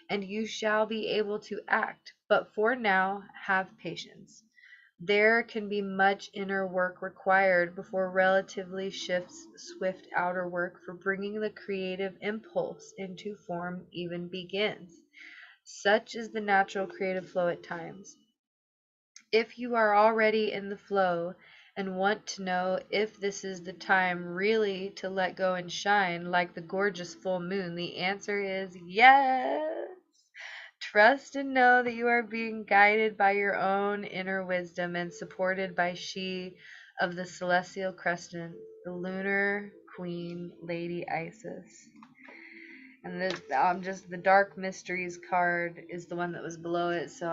and you shall be able to act. But for now, have patience. There can be much inner work required before relatively swift outer work for bringing the creative impulse into form even begins. Such is the natural creative flow at times. If you are already in the flow and want to know if this is the time really to let go and shine like the gorgeous full moon, the answer is yes. Trust and know that you are being guided by your own inner wisdom and supported by she of the celestial crescent, the lunar queen, Lady Isis. And this, just the dark mysteries card is the one that was below it. So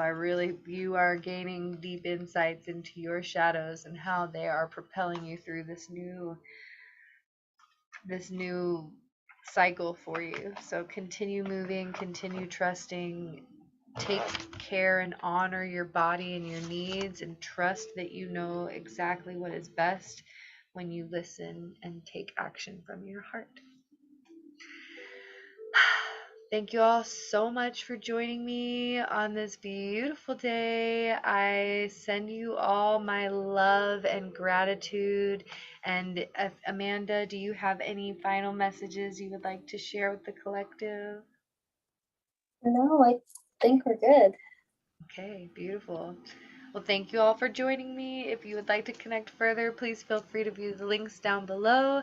you are gaining deep insights into your shadows and how they are propelling you through this new cycle for you. So continue moving, continue trusting, take care and honor your body and your needs, and trust that you know exactly what is best when you listen and take action from your heart. Thank you all so much for joining me on this beautiful day. I send you all my love and gratitude. And Amanda, do you have any final messages you would like to share with the collective? No, I think we're good. Okay, beautiful. Well, thank you all for joining me. If you would like to connect further, please feel free to view the links down below.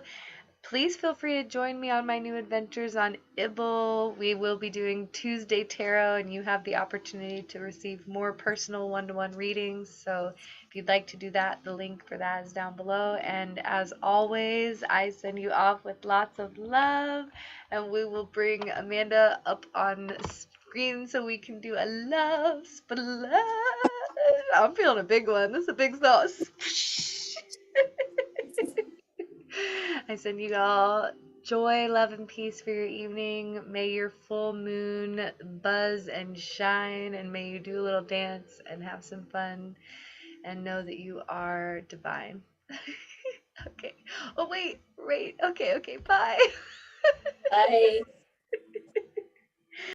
Please feel free to join me on my new adventures on Ibble. We will be doing Tuesday Tarot, and you have the opportunity to receive more personal one-to-one readings. So if you'd like to do that, the link for that is down below. And as always, I send you off with lots of love, and we will bring Amanda up on screen so we can do a love splat. I'm feeling a big one. This is a big sauce. I send you all joy, love, and peace for your evening. May your full moon buzz and shine, and may you do a little dance and have some fun, and know that you are divine. Okay. Oh, wait. Okay, bye. Bye.